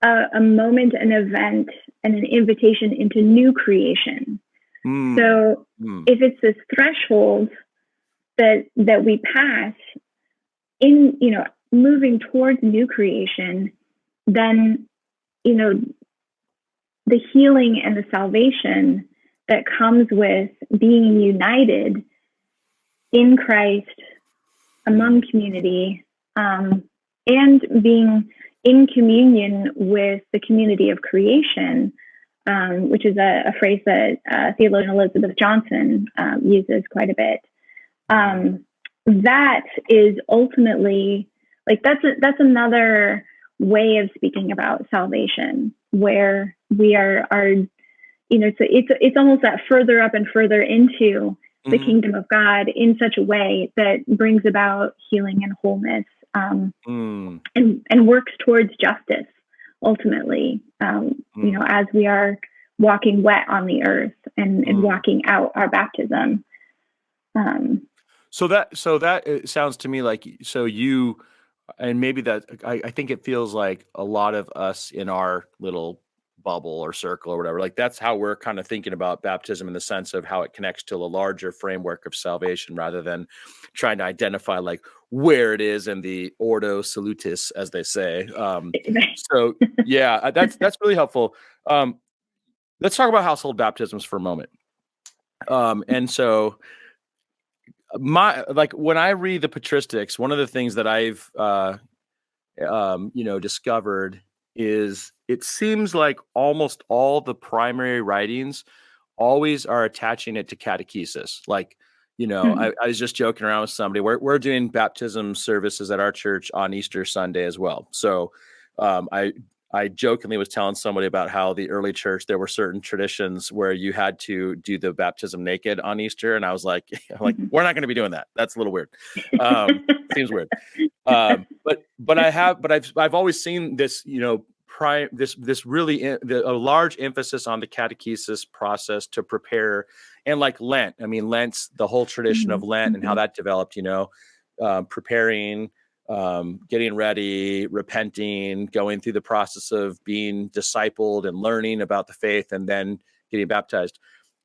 a moment, an event, and an invitation into new creation. So if it's this threshold that we pass in, moving towards new creation, then, the healing and the salvation that comes with being united in Christ among community, and being in communion with the community of creation, which is a phrase that theologian Elizabeth Johnson uses quite a bit. That is ultimately that's another way of speaking about salvation, where we are so it's almost that further up and further into the kingdom of God in such a way that brings about healing and wholeness, and works towards justice ultimately, as we are walking wet on the earth and walking out our baptism. So that it sounds to me like, you, and maybe that, I think it feels like a lot of us in our little bubble or circle or whatever, like that's how we're kind of thinking about baptism, in the sense of how it connects to a larger framework of salvation, rather than trying to identify like where it is in the Ordo Salutis, as they say. So yeah, that's really helpful. Let's talk about household baptisms for a moment. And so when I read the patristics, one of the things that I've discovered is it seems like almost all the primary writings always are attaching it to catechesis. Like, I was just joking around with somebody. We're doing baptism services at our church on Easter Sunday as well. So I jokingly was telling somebody about how the early church, there were certain traditions where you had to do the baptism naked on Easter. And I was like, we're not going to be doing that. That's a little weird. Seems weird. But I've always seen this, this really a large emphasis on the catechesis process to prepare, and like Lent. I mean, Lent's the whole tradition of Lent and how that developed, preparing, getting ready, repenting, going through the process of being discipled and learning about the faith, and then getting baptized.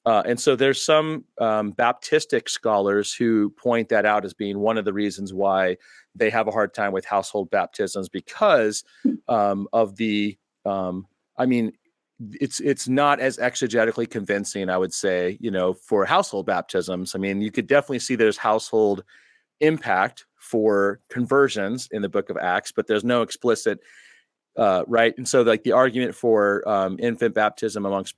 And so there's some Baptistic scholars who point that out as being one of the reasons why they have a hard time with household baptisms, because of the, it's not as exegetically convincing, I would say, for household baptisms. I mean, you could definitely see there's household impact for conversions in the book of Acts, but there's no explicit right. And so like the argument for infant baptism amongst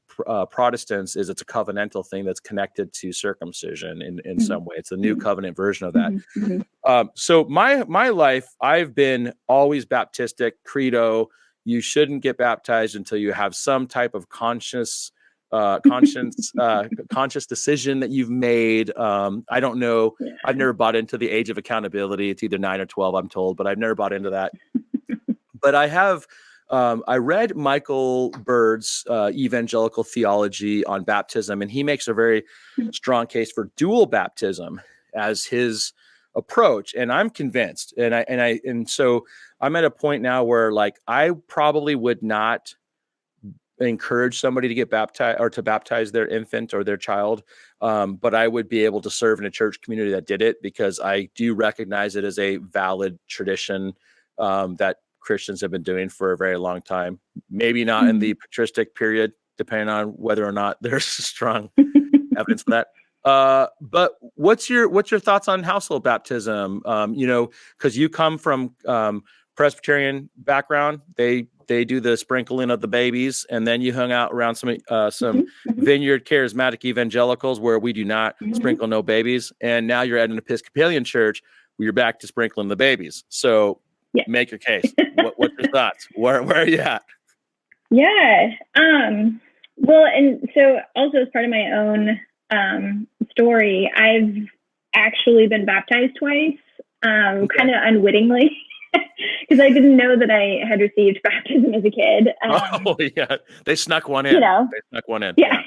Protestants is it's a covenantal thing that's connected to circumcision in some way. It's a new covenant version of that. So my life, I've been always Baptistic, credo. You shouldn't get baptized until you have some type of conscious decision that you've made. I don't know. I've never bought into the age of accountability. It's either 9 or 12, I'm told, but I've never bought into that. But I have, I read Michael Bird's Evangelical Theology on baptism, and he makes a very strong case for dual baptism as his approach. And I'm convinced. And so I'm at a point now where like, I probably would not encourage somebody to get baptized or to baptize their infant or their child. But I would be able to serve in a church community that did it, because I do recognize it as a valid tradition that Christians have been doing for a very long time. Maybe not in the patristic period, depending on whether or not there's strong evidence for that. But what's your thoughts on household baptism? Because you come from Presbyterian background, they do the sprinkling of the babies, and then you hung out around some Vineyard Charismatic evangelicals where we do not sprinkle no babies, and now you're at an Episcopalian church where you're back to sprinkling the babies. So make your case. What's your thoughts? Where are you at? Yeah. Well, and so also as part of my own story, I've actually been baptized twice, kind of unwittingly, because I didn't know that I had received baptism as a kid. They snuck one in. They snuck one in. Yeah.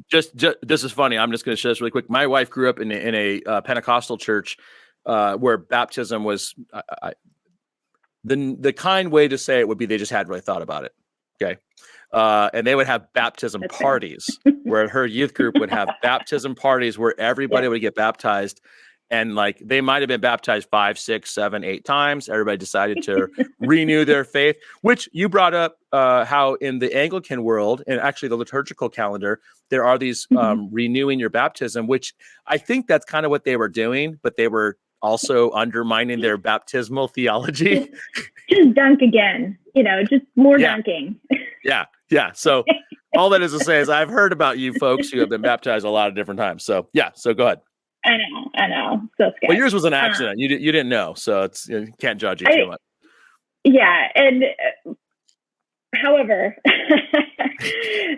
Just this is funny. I'm just going to share this really quick. My wife grew up in a Pentecostal church where baptism was the kind way to say it would be they just hadn't really thought about it. Okay. And they would have baptism parties where her youth group would have baptism parties where everybody would get baptized. And like they might have been baptized 5, 6, 7, 8 times. Everybody decided to renew their faith, which you brought up how in the Anglican world and actually the liturgical calendar, there are these renewing your baptism, which I think that's kind of what they were doing, but they were also undermining their baptismal theology. Just dunk again, just more dunking. Yeah. So all that is to say is I've heard about you folks who have been baptized a lot of different times. So so go ahead. I know. So scared. Well, yours was an accident. You didn't know, so you can't judge it too much. Yeah, and however,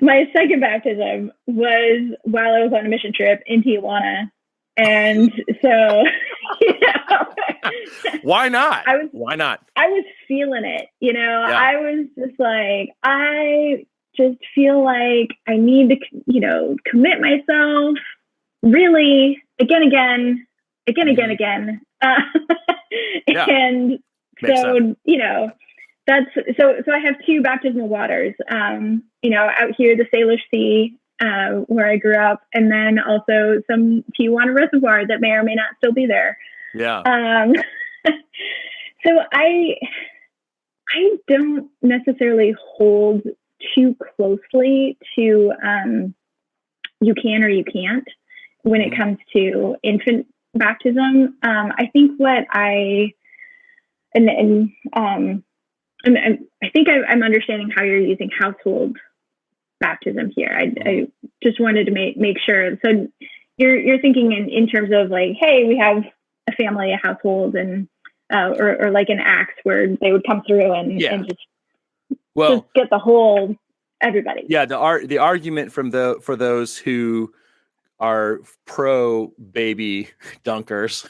my second baptism was while I was on a mission trip in Tijuana, and so why not? Why not? I was feeling it. I was just like, I just feel like I need to, commit myself. Really, again. And so, that's so I have 2 baptismal waters, out here, the Salish Sea, where I grew up, and then also some Tijuana reservoir that may or may not still be there. Yeah. So I don't necessarily hold too closely to, you can or you can't, when it comes to infant baptism. I think what I think I'm understanding how you're using household baptism here. I just wanted to make sure. So you're thinking in terms of like, hey, we have a family, a household, and or like an Acts where they would come through and just get the whole everybody. Yeah, the argument for those who are pro baby dunkers.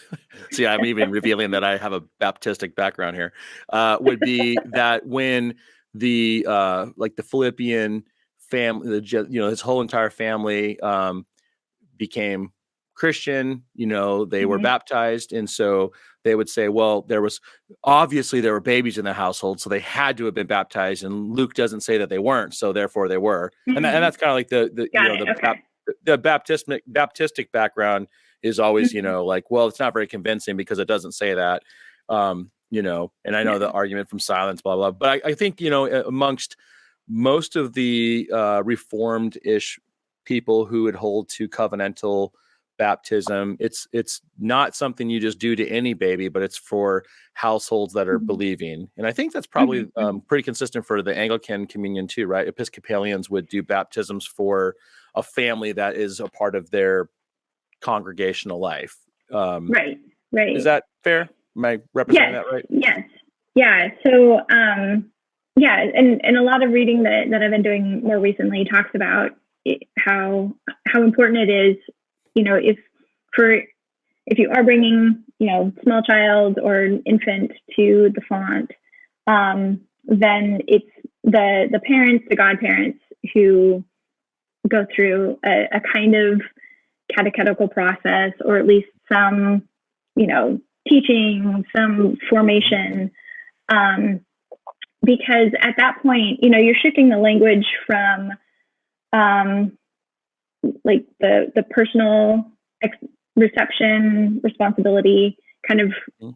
See, I'm even revealing that I have a Baptistic background here. Would be that when the like the Philippian family, his whole entire family became Christian, they were baptized, and so they would say, well, there were babies in the household, so they had to have been baptized, and Luke doesn't say that they weren't, so therefore they were, and that's kind of like the Baptistic background is always, like, well, it's not very convincing because it doesn't say that, and I know the argument from silence, blah, blah, but I think, amongst most of the Reformed-ish people who would hold to covenantal baptism, it's not something you just do to any baby, but it's for households that are believing. And I think that's probably pretty consistent for the Anglican communion too, right? Episcopalians would do baptisms for a family that is a part of their congregational life. Right. Is that fair? Am I representing that right? Yes. Yeah. So, and a lot of reading that I've been doing more recently talks about how important it is, if you are bringing, small child or infant to the font, then it's the parents, the godparents who go through a kind of catechetical process, or at least some, teaching, some formation, because at that point, you're shifting the language from like the personal reception responsibility kind of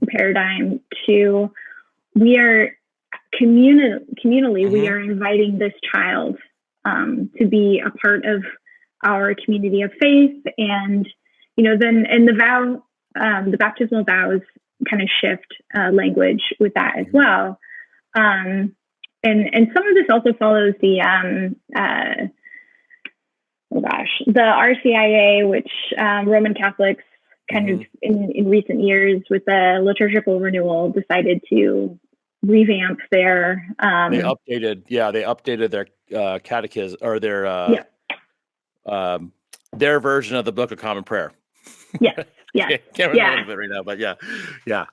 paradigm to we are communally we are inviting this child to be a part of our community of faith, and then the baptismal vows kind of shift language with that as well. And some of this also follows the the RCIA, which Roman Catholics kind of in recent years with the liturgical renewal decided to revamp their they updated their catechism, or their version of the Book of Common Prayer. Yeah. Can't remember it right now, but yeah. Yep.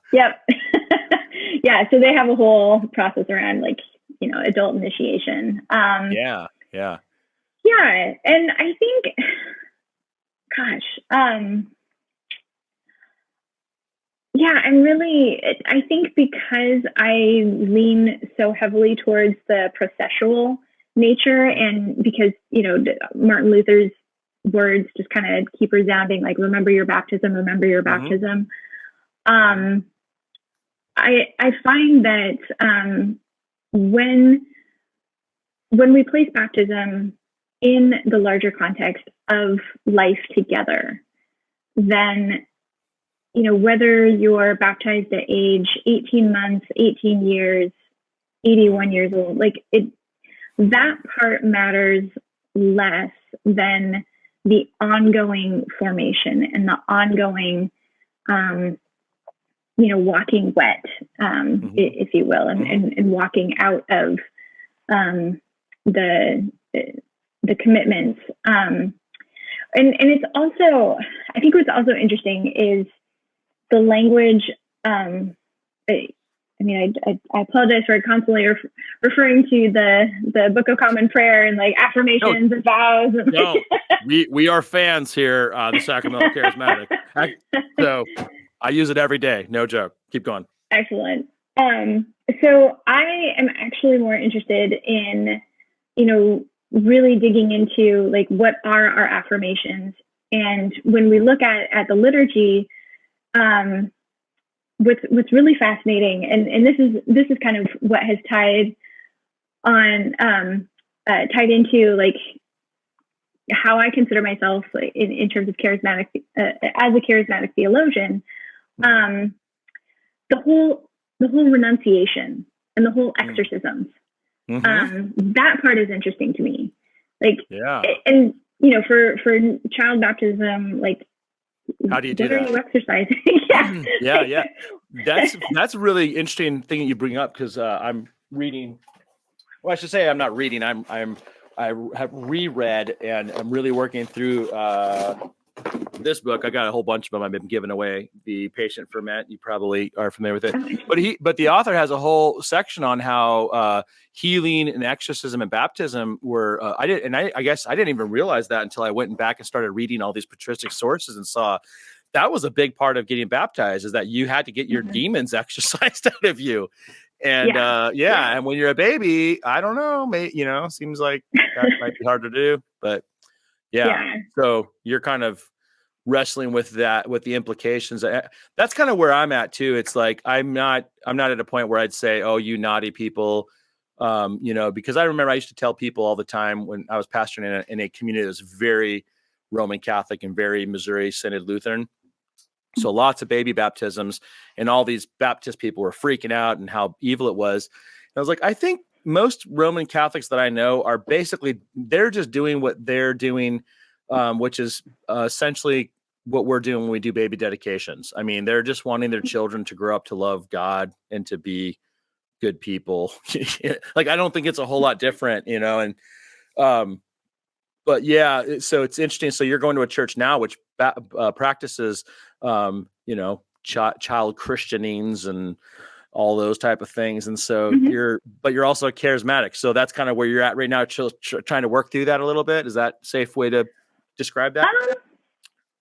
Yeah, so they have a whole process around adult initiation. Yeah, and I think, I think because I lean so heavily towards the processual nature, and because, Martin Luther's words just kind of keep resounding, like, remember your baptism, remember your baptism. I find that when we place baptism in the larger context of life together, then, whether you're baptized at age 18 months, 18 years, 81 years old, that part matters less than the ongoing formation and the ongoing, walking wet, if you will, and walking out of the commitments. And it's also, I think what's also interesting is the language. I apologize for constantly referring to the Book of Common Prayer and affirmations and vows. No, we are fans here, the Sacramental Charismatic. So I use it every day. No joke. Keep going. Excellent. So I am actually more interested in, really digging into what are our affirmations. And when we look at the liturgy, what's really fascinating, and this is kind of what has tied into how I consider myself in terms of charismatic, as a charismatic theologian, the whole renunciation and the whole exorcisms. That part is interesting to me. And for child baptism, how do you do that? What are you exercising? Yeah. That's a really interesting thing that you bring up, because I'm reading. Well, I should say I'm not reading. I have reread, and I'm really working through this book. I got a whole bunch of them I've been giving away. The Patient Ferment. You probably are familiar with it. But the author has a whole section on how healing and exorcism and baptism were. I guess I didn't even realize that until I went back and started reading all these patristic sources and saw that was a big part of getting baptized, is that you had to get your demons exorcised out of you. And and when you're a baby, I don't know, seems like that might be hard to do, but so you're kind of wrestling with that, with the implications. That's kind of where I'm at too. It's like I'm not at a point where I'd say, oh, you naughty people, because I remember I used to tell people all the time when I was pastoring in a community that was very Roman Catholic and very Missouri Synod Lutheran. So lots of baby baptisms, and all these Baptist people were freaking out and how evil it was. And I was like, I think most Roman Catholics that I know are basically, they're just doing what they're doing, which is essentially what we're doing when we do baby dedications. I mean, they're just wanting their children to grow up to love God and to be good people. I don't think it's a whole lot different, and but yeah, so it's interesting. So you're going to a church now which practices, child Christianings and all those type of things. And so you're also a charismatic. So that's kind of where you're at right now, trying to work through that a little bit. Is that a safe way to describe that?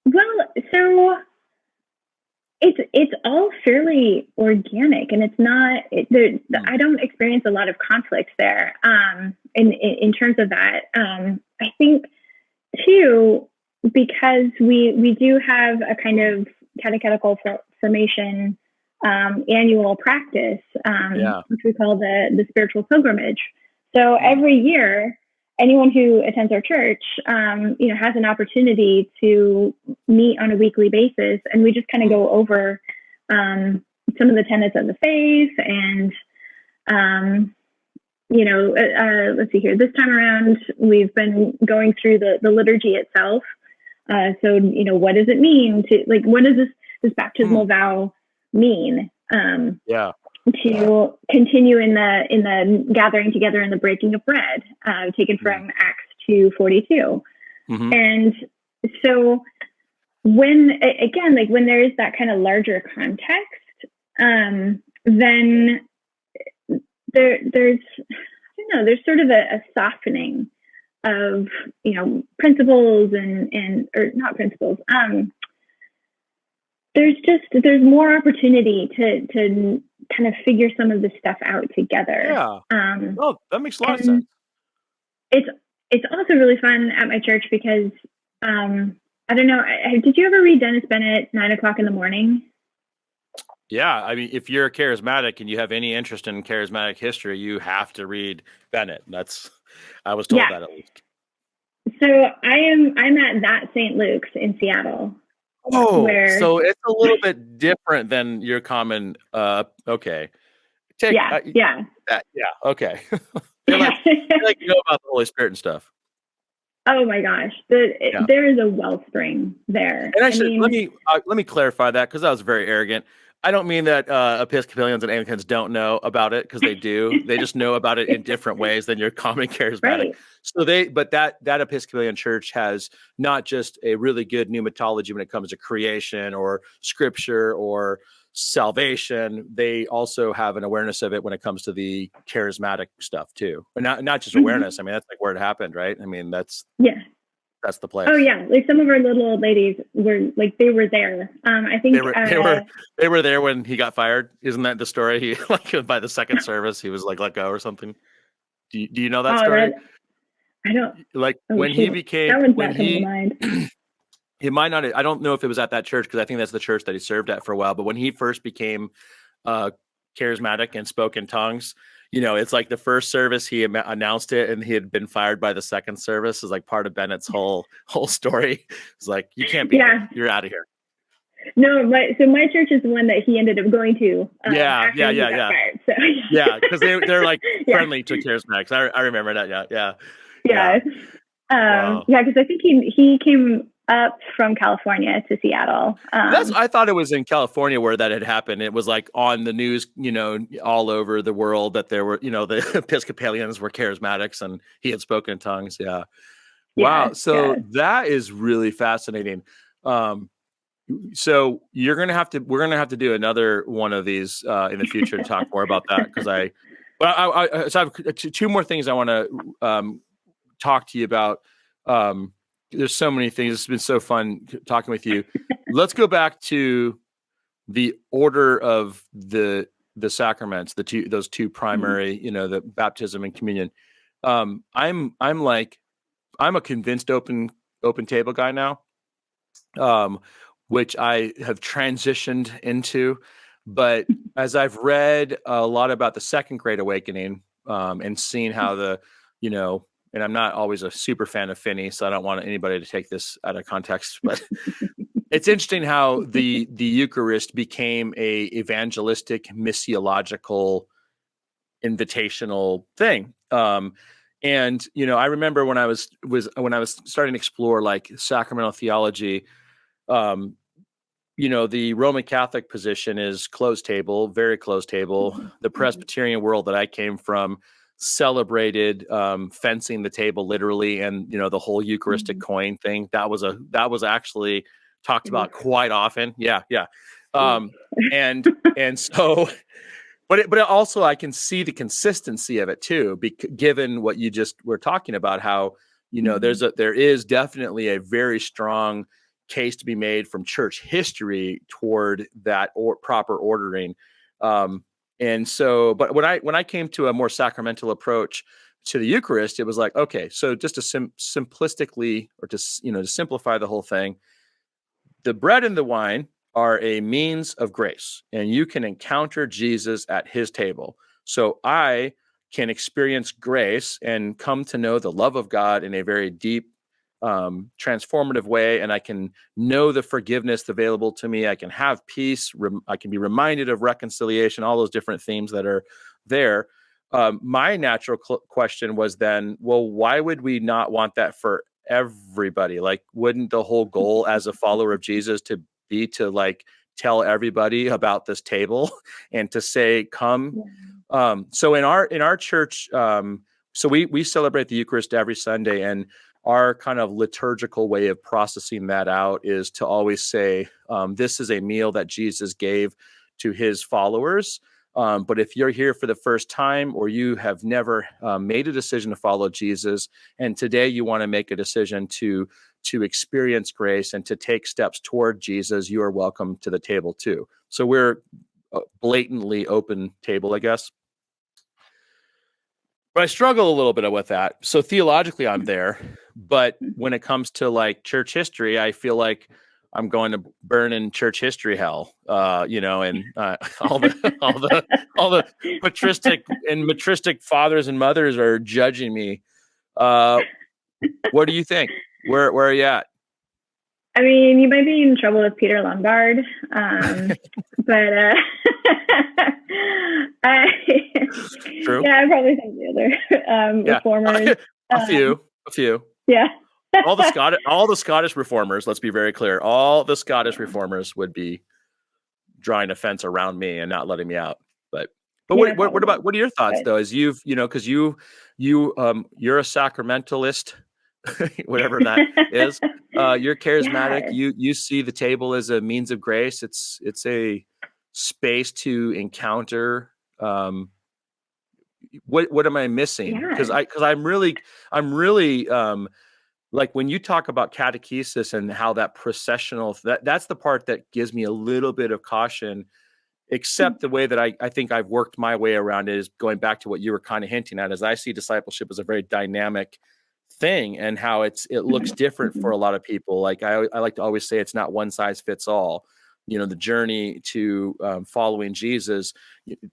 Well, so it's all fairly organic, and it's not. I don't experience a lot of conflicts there. In terms of that, I think too, because we do have a kind of catechetical formation annual practice, which we call the spiritual pilgrimage. So every year, anyone who attends our church, has an opportunity to meet on a weekly basis, and we just kind of go over some of the tenets of the faith, and let's see here. This time around, we've been going through the liturgy itself. So what does it mean to what does this baptismal vow mean? To continue in the gathering together and the breaking of bread, taken from Acts 2:42. And so when there is that kind of larger context, then there's sort of a softening of principles or not principles. There's more opportunity to kind of figure some of this stuff out together. That makes a lot of sense. It's also really fun at my church because I don't know. Did you ever read Dennis Bennett 9 o'clock in the morning? Yeah, I mean, if you're a charismatic and you have any interest in charismatic history, you have to read Bennett. I was told that at least. So I'm at that St. Luke's in Seattle. Oh, so it's a little bit different than your common. Okay. Okay. You're like you know about the Holy Spirit and stuff. Oh my gosh, there is a wellspring there. And let me clarify that, because that was very arrogant. I don't mean that Episcopalians and Anglicans don't know about it, because they do. They just know about it in different ways than your common charismatic. Right. So but that Episcopalian church has not just a really good pneumatology when it comes to creation or scripture or salvation. They also have an awareness of it when it comes to the charismatic stuff too. But not just awareness. I mean, that's like where it happened, right? I mean, that's the place. Oh yeah, like some of our little old ladies were they were there. I think they were there when he got fired. Isn't that the story? He by the second service he was let go or something. Do you know that story? I don't. When he became that one's not coming to mind. He might not. I don't know if it was at that church, because I think that's the church that he served at for a while. But when he first became charismatic and spoke in tongues, it's like the first service he announced it, and he had been fired by the second service. Is like part of Bennett's whole story. It's like, you can't be here. You're out of here. No, so my church is the one that he ended up going to. Yeah. Fired, so. Yeah, because they're like friendly to charismatics. I remember that. Yeah. Wow. Yeah, because I think he came up from California to Seattle. I thought it was in California where that had happened. It was like on the news, all over the world, that there were, the Episcopalians were charismatics and he had spoken in tongues. Yeah. Wow. So that is really fascinating. So we're going to have to do another one of these in the future to talk more about that. So I have two more things I want to talk to you about. There's so many things. It's been so fun talking with you. Let's go back to the order of the sacraments, those two primary, the baptism and communion. I'm a convinced open table guy now, which I have transitioned into. But as I've read a lot about the Second Great Awakening, and seen how and I'm not always a super fan of Finney, so I don't want anybody to take this out of context, but it's interesting how the Eucharist became a evangelistic, missiological, invitational thing. And I remember when I was starting to explore like sacramental theology, the Roman Catholic position is closed table, very closed table. The Presbyterian world that I came from celebrated fencing the table literally, and the whole Eucharistic coin thing that was actually talked about quite often. And so but also I can see the consistency of it too, given what you just were talking about, how there is definitely a very strong case to be made from church history toward that proper ordering. And so, but when I came to a more sacramental approach to the Eucharist, it was like, okay, so just to simplistically, or to simplify the whole thing, the bread and the wine are a means of grace, and you can encounter Jesus at his table. So I can experience grace and come to know the love of God in a very deep, transformative way. And I can know the forgiveness available to me. I can have peace. I can be reminded of reconciliation, all those different themes that are there. My natural question was then, well, why would we not want that for everybody? Like, wouldn't the whole goal as a follower of Jesus to be to like tell everybody about this table and to say, come? So in our church, so we celebrate the Eucharist every Sunday, and our kind of liturgical way of processing that out is to always say, this is a meal that Jesus gave to his followers. But if you're here for the first time, or you have never made a decision to follow Jesus, and today you want to make a decision to experience grace and to take steps toward Jesus, you are welcome to the table too. So we're a blatantly open table, I guess. But I struggle a little bit with that. So theologically, I'm there. But when it comes to like church history, I feel like I'm going to burn in church history hell, and all the matristic fathers and mothers are judging me. What do you think? Where are you at? I mean, you might be in trouble with Peter Lombard, but True. Yeah, I probably think the other reformers. A few. Yeah. all the Scottish reformers. Let's be very clear. All the Scottish reformers would be drawing a fence around me and not letting me out. But what are your thoughts though? As you've because you're a sacramentalist. Whatever that is, you're charismatic. Yeah. You see the table as a means of grace. It's a space to encounter. What am I missing? Because I'm really like when you talk about catechesis and how that processional that's the part that gives me a little bit of caution. Except the way that I think I've worked my way around it is going back to what you were kind of hinting at, as I see discipleship as a very dynamic thing and how it looks different for a lot of people. Like I like to always say, it's not one size fits all. The journey to following Jesus,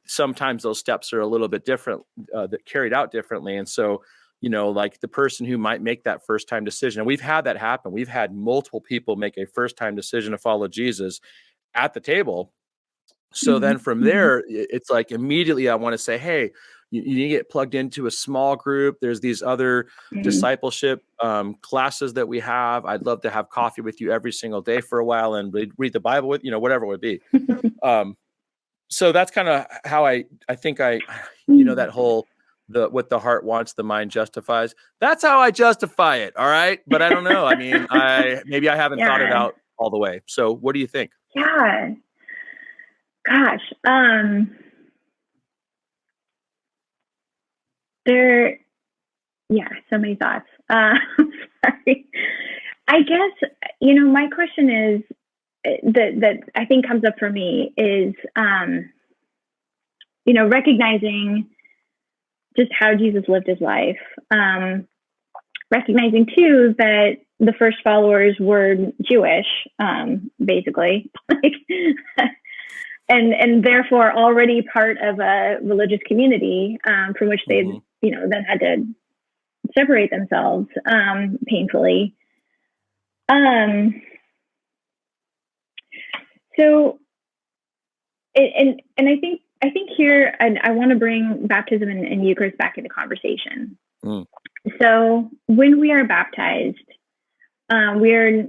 sometimes those steps are a little bit different, that carried out differently. And so, like the person who might make that first time decision, and we've had that happen. We've had multiple people make a first time decision to follow Jesus at the table. So then from there, it's like immediately I want to say, hey, you need to get plugged into a small group. There's these other discipleship classes that we have. I'd love to have coffee with you every single day for a while and read the Bible with, whatever it would be. So that's kind of how I think that whole, what the heart wants, the mind justifies. That's how I justify it. All right. But I don't know. I mean, maybe I haven't thought it out all the way. So what do you think? Yeah. Gosh. So many thoughts. Sorry. I guess, my question is that I think comes up for me is, recognizing just how Jesus lived his life. Recognizing too that the first followers were Jewish, basically, and therefore already part of a religious community from which they, then had to separate themselves painfully. So, and I think here I want to bring baptism and Eucharist back into conversation. So when we are baptized, we are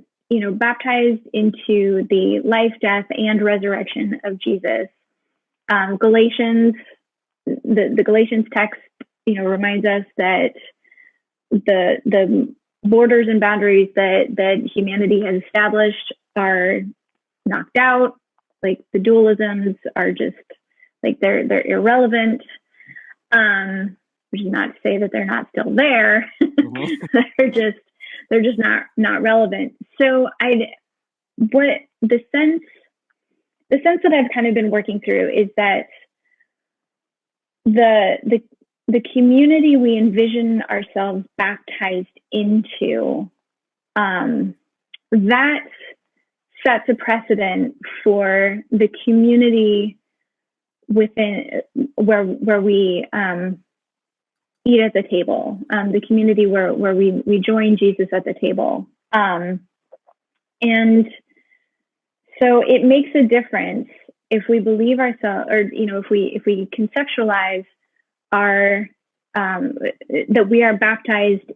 baptized into the life, death, and resurrection of Jesus. Galatians, the Galatians text, reminds us that the borders and boundaries that humanity has established are knocked out. Like the dualisms are just like they're irrelevant. Which is not to say that they're not still there. they're just not relevant. So the sense that I've kind of been working through is that the community we envision ourselves baptized into, that sets a precedent for the community within where we eat at the table, the community where we join Jesus at the table. And so it makes a difference if we believe ourselves, or, if we conceptualize our, that we are baptized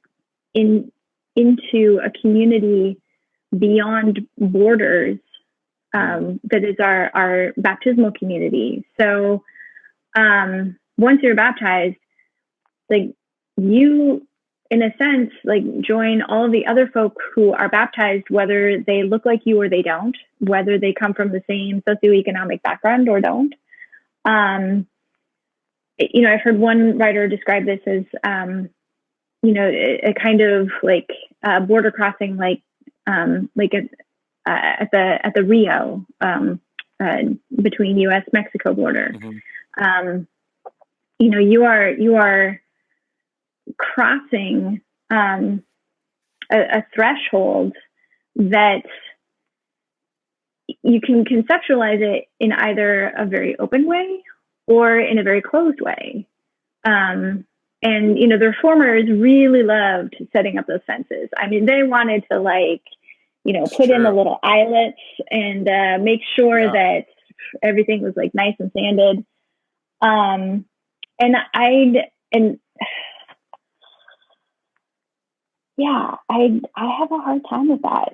into a community beyond borders, that is our baptismal community. So once you're baptized, like, you, in a sense, like, join all of the other folk who are baptized, whether they look like you or they don't, whether they come from the same socioeconomic background or don't. I've heard one writer describe this as, a kind of like border crossing, like at the Rio, between U.S.-Mexico border. Mm-hmm. You are crossing a threshold that you can conceptualize it in either a very open way or in a very closed way. And the reformers really loved setting up those fences. I mean, they wanted to put in the little eyelets and make sure that everything was like nice and sanded. I have a hard time with that.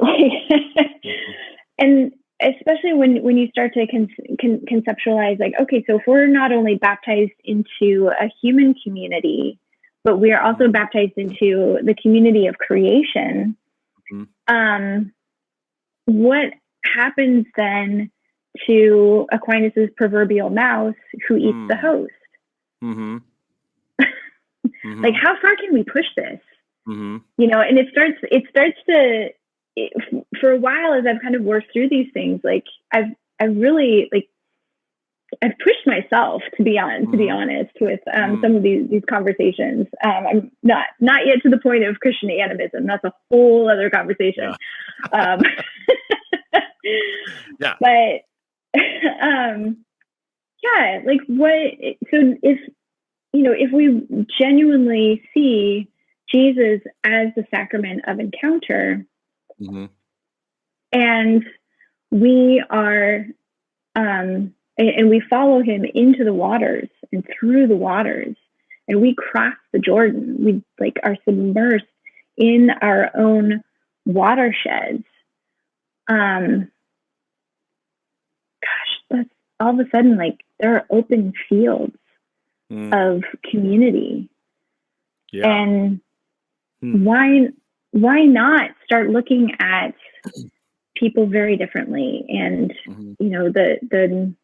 And especially when you start to conceptualize, like, okay, so if we're not only baptized into a human community, but we are also baptized into the community of creation, what happens then to Aquinas's proverbial mouse who eats the host? Mm-hmm. Like, how far can we push this? Mm-hmm. And it starts to, for a while, as I've kind of worked through these things, like, I've really, like, I've pushed myself to be honest with some of these conversations. I'm not yet to the point of Christian animism. That's a whole other conversation. Yeah. Yeah. But like, what? So if we genuinely see Jesus as the sacrament of encounter, and we are, and we follow him into the waters and through the waters, and we cross the Jordan, we are submersed in our own watersheds. That's all of a sudden, there are open fields of community. Yeah. And why not start looking at people very differently, and the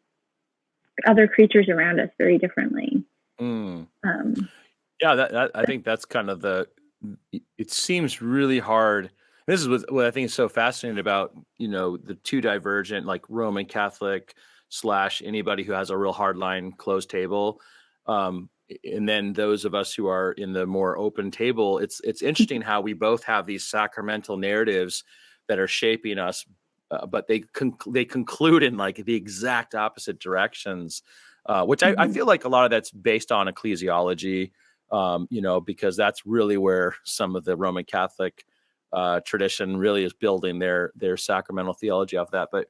other creatures around us very differently? Yeah, that I think that's kind of it seems really hard. This is what I think is so fascinating about, the two divergent, like Roman Catholic / anybody who has a real hardline closed table. And then those of us who are in the more open table, it's interesting how we both have these sacramental narratives that are shaping us, but they conclude in the exact opposite directions, which I feel like a lot of that's based on ecclesiology, because that's really where some of the Roman Catholic tradition really is building their sacramental theology off that. But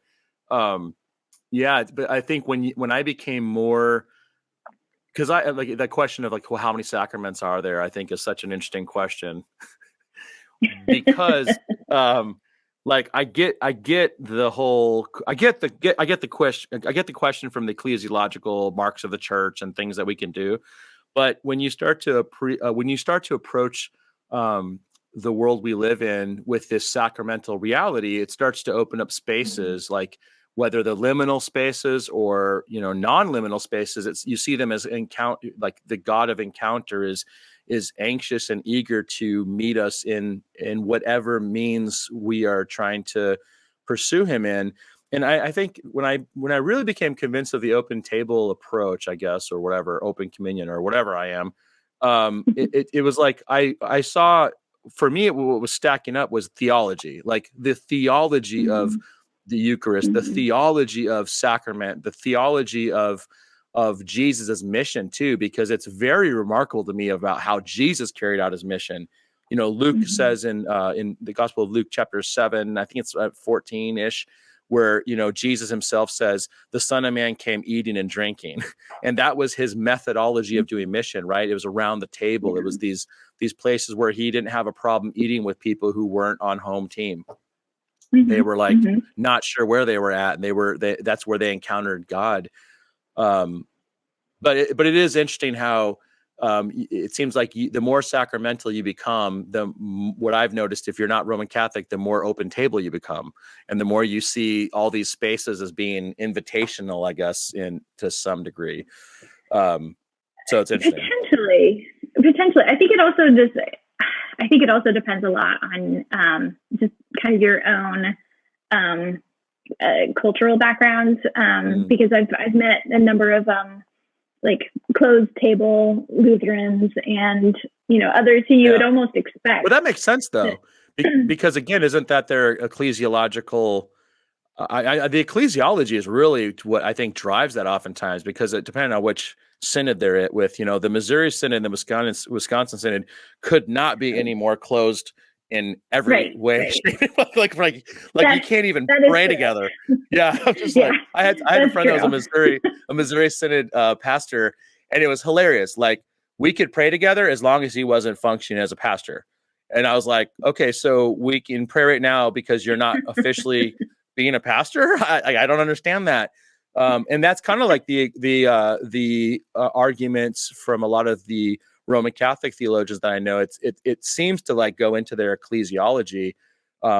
but I think when I became more, because I like that question of how many sacraments are there, I think is such an interesting question. Because I get the question from the ecclesiological marks of the church and things that we can do, but when you start to approach the world we live in with this sacramental reality, it starts to open up spaces, whether the liminal spaces or non-liminal spaces. You see them as encounter, the God of encounter is anxious and eager to meet us in whatever means we are trying to pursue him in. And I think when I really became convinced of the open table approach, I guess, or whatever, open communion or whatever I am, it was like I saw, for me, what was stacking up was theology, the theology of the Eucharist, the theology of sacrament, the theology of of Jesus's mission too, because it's very remarkable to me about how Jesus carried out his mission. You know, Luke says in the Gospel of Luke, chapter 7, I think it's 14-ish, where, you know, Jesus himself says, the Son of Man came eating and drinking. And that was his methodology of doing mission, right? It was around the table. It was these places where he didn't have a problem eating with people who weren't on home team. They were like not sure where they were at, and that's where they encountered God. But it is interesting how it seems like the more sacramental you become, what I've noticed, if you're not Roman Catholic, the more open table you become, and the more you see all these spaces as being invitational, I guess, to some degree. So it's interesting. Potentially, I think it also depends a lot on just kind of your own cultural backgrounds, because I've met a number of like closed table Lutherans and, you know, others who you would almost expect. Well, that makes sense though, because again, isn't that their ecclesiological? The ecclesiology is really what I think drives that oftentimes, because it depending on which synod they're at with. You know, the Missouri synod and the Wisconsin synod could not be any more closed in every way. like you can't even pray together. Yeah, I'm just like I had a friend that was a Missouri synod pastor, and it was hilarious. Like, we could pray together as long as he wasn't functioning as a pastor. And I was like, okay, so we can pray right now because you're not officially being a pastor? I don't understand that. And that's kind of like the arguments from a lot of the Roman Catholic theologians that I know. It seems to like go into their ecclesiology,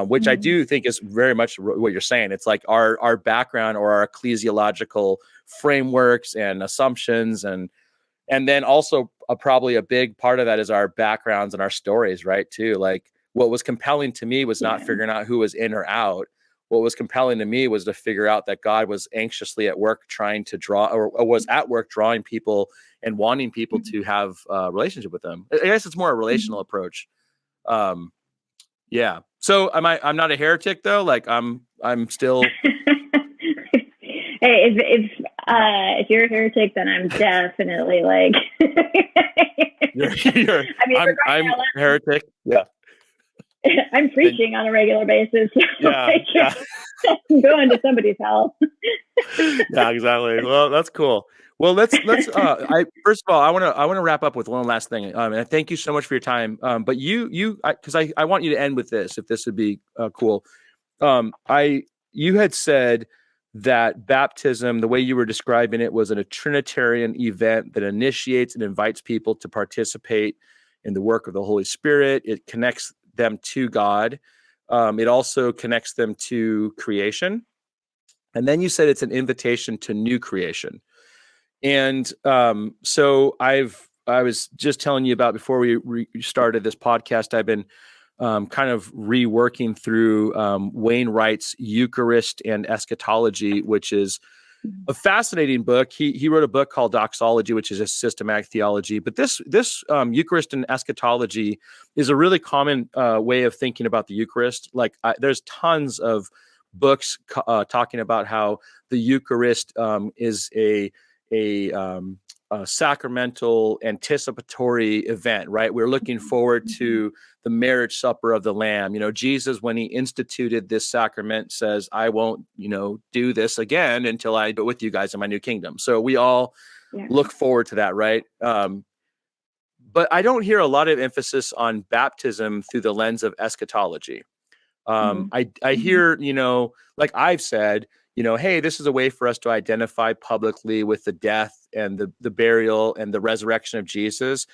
which I do think is very much what you're saying. It's like our background or our ecclesiological frameworks and assumptions, and then also probably a big part of that is our backgrounds and our stories, right? Too. Like, what was compelling to me was not figuring out who was in or out. What was compelling to me was to figure out that God was anxiously at work trying to draw, or was at work drawing people and wanting people to have a relationship with them. I guess it's more a relational approach. Yeah. So I'm not a heretic though. Like I'm still. Hey, if you're a heretic, then I'm definitely like. I'm a heretic. Yeah. I'm preaching on a regular basis. Yeah, I'm going to somebody's house. Yeah, exactly. Well, that's cool. Well, let's. First of all, I want to wrap up with one last thing. And thank you so much for your time. But because I want you to end with this, if this would be cool. You had said that baptism, the way you were describing it, was a Trinitarian event that initiates and invites people to participate in the work of the Holy Spirit. It connects them to God. It also connects them to creation. And then you said it's an invitation to new creation. And so I was just telling you about, before we started this podcast, I've been kind of reworking through Wainwright's Eucharist and Eschatology, which is a fascinating book. He wrote a book called Doxology, which is a systematic theology. But this Eucharist and Eschatology is a really common way of thinking about the Eucharist. Like there's tons of books talking about how the Eucharist is a sacramental anticipatory event, right? We're looking forward to the marriage supper of the Lamb. You know, Jesus, when he instituted this sacrament, says, I won't, do this again until I do it with you guys in my new kingdom. So we all look forward to that, right? But I don't hear a lot of emphasis on baptism through the lens of eschatology. I hear, like I've said, hey, this is a way for us to identify publicly with the death and the burial and the resurrection of Jesus.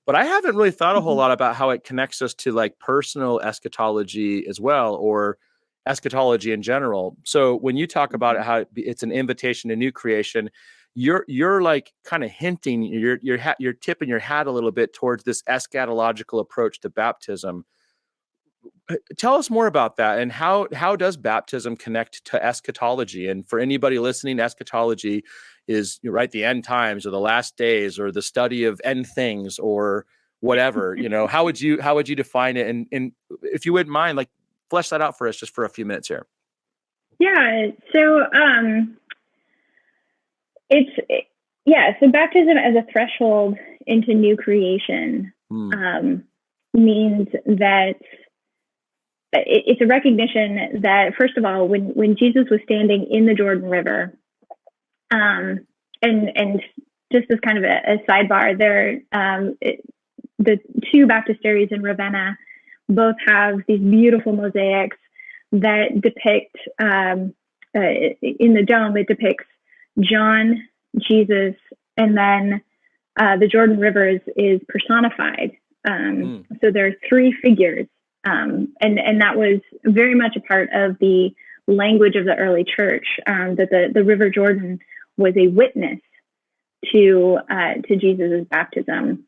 But I haven't really thought a whole lot about how it connects us to like personal eschatology as well, or eschatology in general. So when you talk about how it's an invitation to new creation, you're like kind of hinting, you're tipping your hat a little bit towards this eschatological approach to baptism. Tell us more about that, and how does baptism connect to eschatology? And for anybody listening, eschatology is the end times or the last days or the study of end things or whatever. How would you define it? And if you wouldn't mind, like flesh that out for us just for a few minutes here. Yeah. So it's So baptism as a threshold into new creation means that it's a recognition that, first of all, when Jesus was standing in the Jordan River, and just as kind of a sidebar, the two baptisteries in Ravenna both have these beautiful mosaics that depict, in the dome, it depicts John, Jesus, and then the Jordan River is personified. So there are three figures, and that was very much a part of the language of the early church, that the River Jordan was a witness to Jesus's baptism.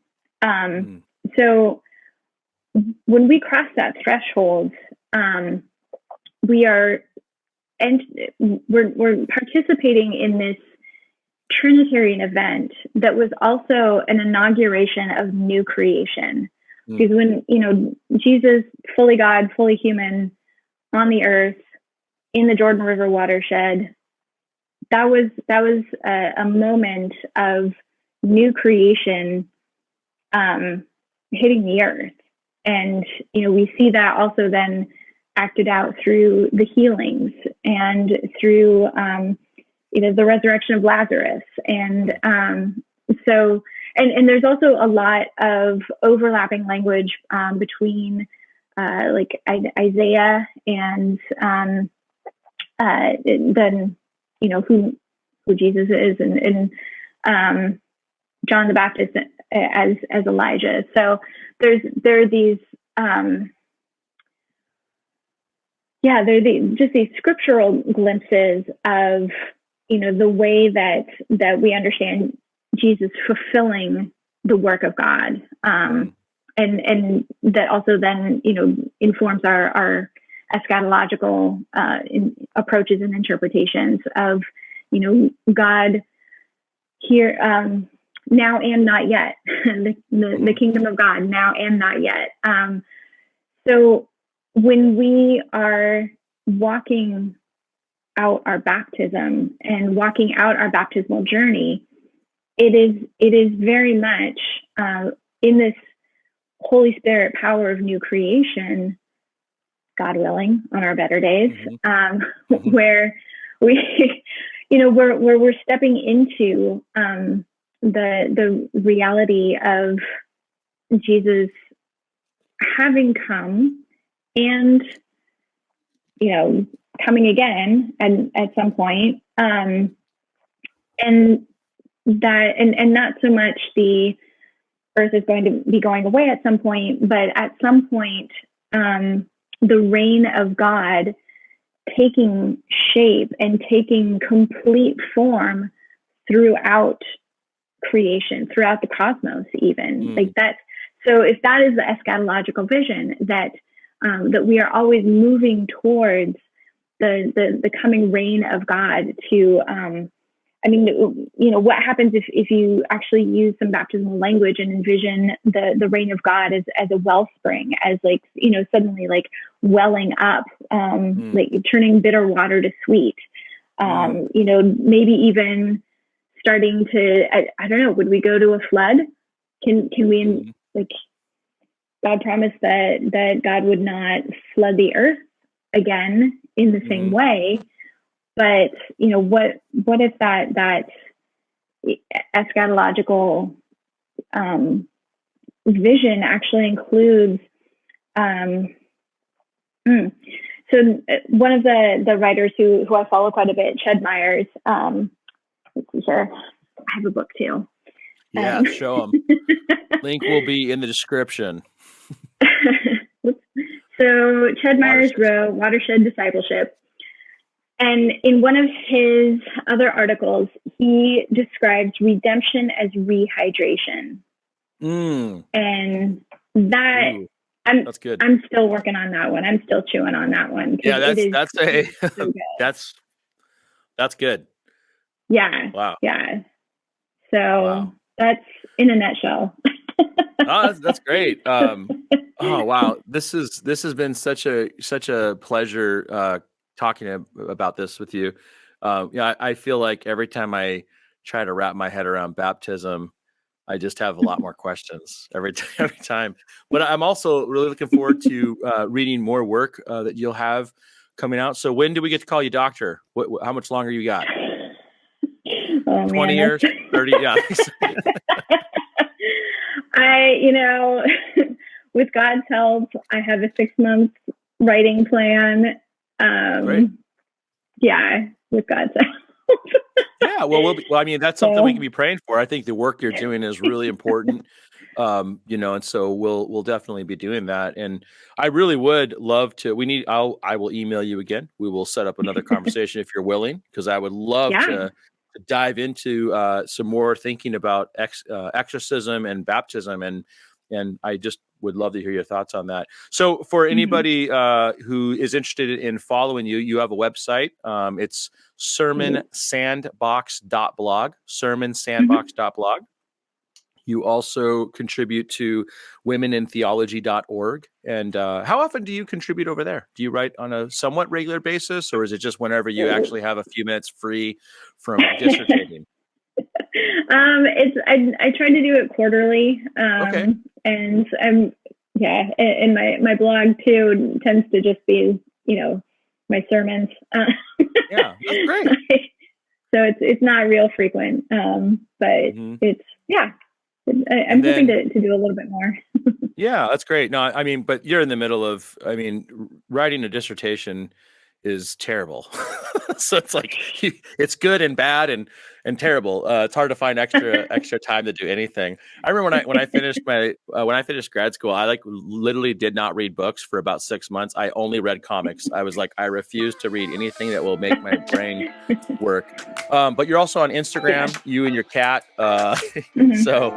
So when we cross that threshold, we're participating in this Trinitarian event that was also an inauguration of new creation. Because when, Jesus, fully God, fully human, on the earth, in the Jordan River watershed, that was a moment of new creation hitting the earth. And, we see that also then acted out through the healings and through, the resurrection of Lazarus. And so there's also a lot of overlapping language between like Isaiah and then, who Jesus is, and John the Baptist as Elijah. So there are these just these scriptural glimpses of the way that we understand Jesus fulfilling the work of God, and that also then informs our eschatological approaches and interpretations of God here, now and not yet, the kingdom of God now and not yet. So when we are walking out our baptism and walking out our baptismal journey, it is very much in this Holy Spirit power of new creation, God willing, on our better days, where we're stepping into the reality of Jesus having come and coming again at some point, and not so much the earth is going to be going away at some point, but at some point the reign of God taking shape and taking complete form throughout creation, throughout the cosmos, even like that. So if that is the eschatological vision, that we are always moving towards the coming reign of God to, what happens if you actually use some baptismal language and envision the reign of God as a wellspring, as suddenly welling up, like turning bitter water to sweet, maybe even starting to, I don't know, would we go to a flood? Can we, God promised that God would not flood the earth again in the same way. But, what if that eschatological vision actually includes, so one of the writers who I follow quite a bit, Ched Myers, let's see here, I have a book too. Yeah, show them. Link will be in the description. So Ched Myers wrote Watershed Discipleship. And in one of his other articles, he describes redemption as rehydration. And that's good. I'm still working on that one. I'm still chewing on that one. Yeah, that's good. Yeah. Wow. Yeah. So that's in a nutshell. That's great. Oh wow, this has been such a pleasure talking about this with you. I feel like every time I try to wrap my head around baptism, I just have a lot more questions every time. But I'm also really looking forward to reading more work that you'll have coming out. So when do we get to call you doctor? How much longer you got? 20 years, 30? Yeah. With God's help, I have a 6-month writing plan. Great. Yeah, with God's help. Yeah, well, I mean, that's something we can be praying for. I think the work you're doing is really important. And so we'll definitely be doing that. And I really would love to. I will email you again. We will set up another conversation if you're willing, because I would love to dive into some more thinking about exorcism and baptism, and I just would love to hear your thoughts on that. So for anybody who is interested in following you, you have a website. It's sermonsandbox.blog, sermonsandbox.blog. You also contribute to womenintheology.org. And how often do you contribute over there? Do you write on a somewhat regular basis, or is it just whenever you actually have a few minutes free from dissertating? I try to do it quarterly. Okay. And and my blog too tends to just be, my sermons. Yeah, that's great. So it's not real frequent. But it's, I'm hoping to do a little bit more. Yeah, that's great. No, I mean, but you're in the middle of, writing a dissertation is terrible. So it's like, it's good and bad and terrible. It's hard to find extra time to do anything. I remember when I finished when I finished grad school, I literally did not read books for about 6 months. I only read comics. I was like, I refuse to read anything that will make my brain work. But you're also on Instagram, you and your cat. So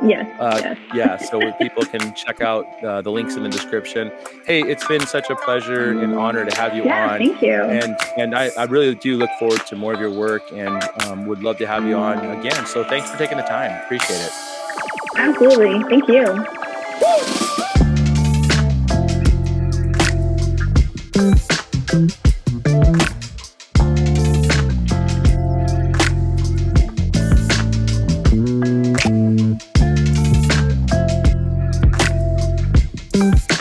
yes. So people can check out the links in the description. Hey, it's been such a pleasure and honor to have you on. Thank you. And I really do look forward to more of your work, and would love to have you on again. So thanks for taking the time. Appreciate it. Absolutely. Thank you. Mm-hmm.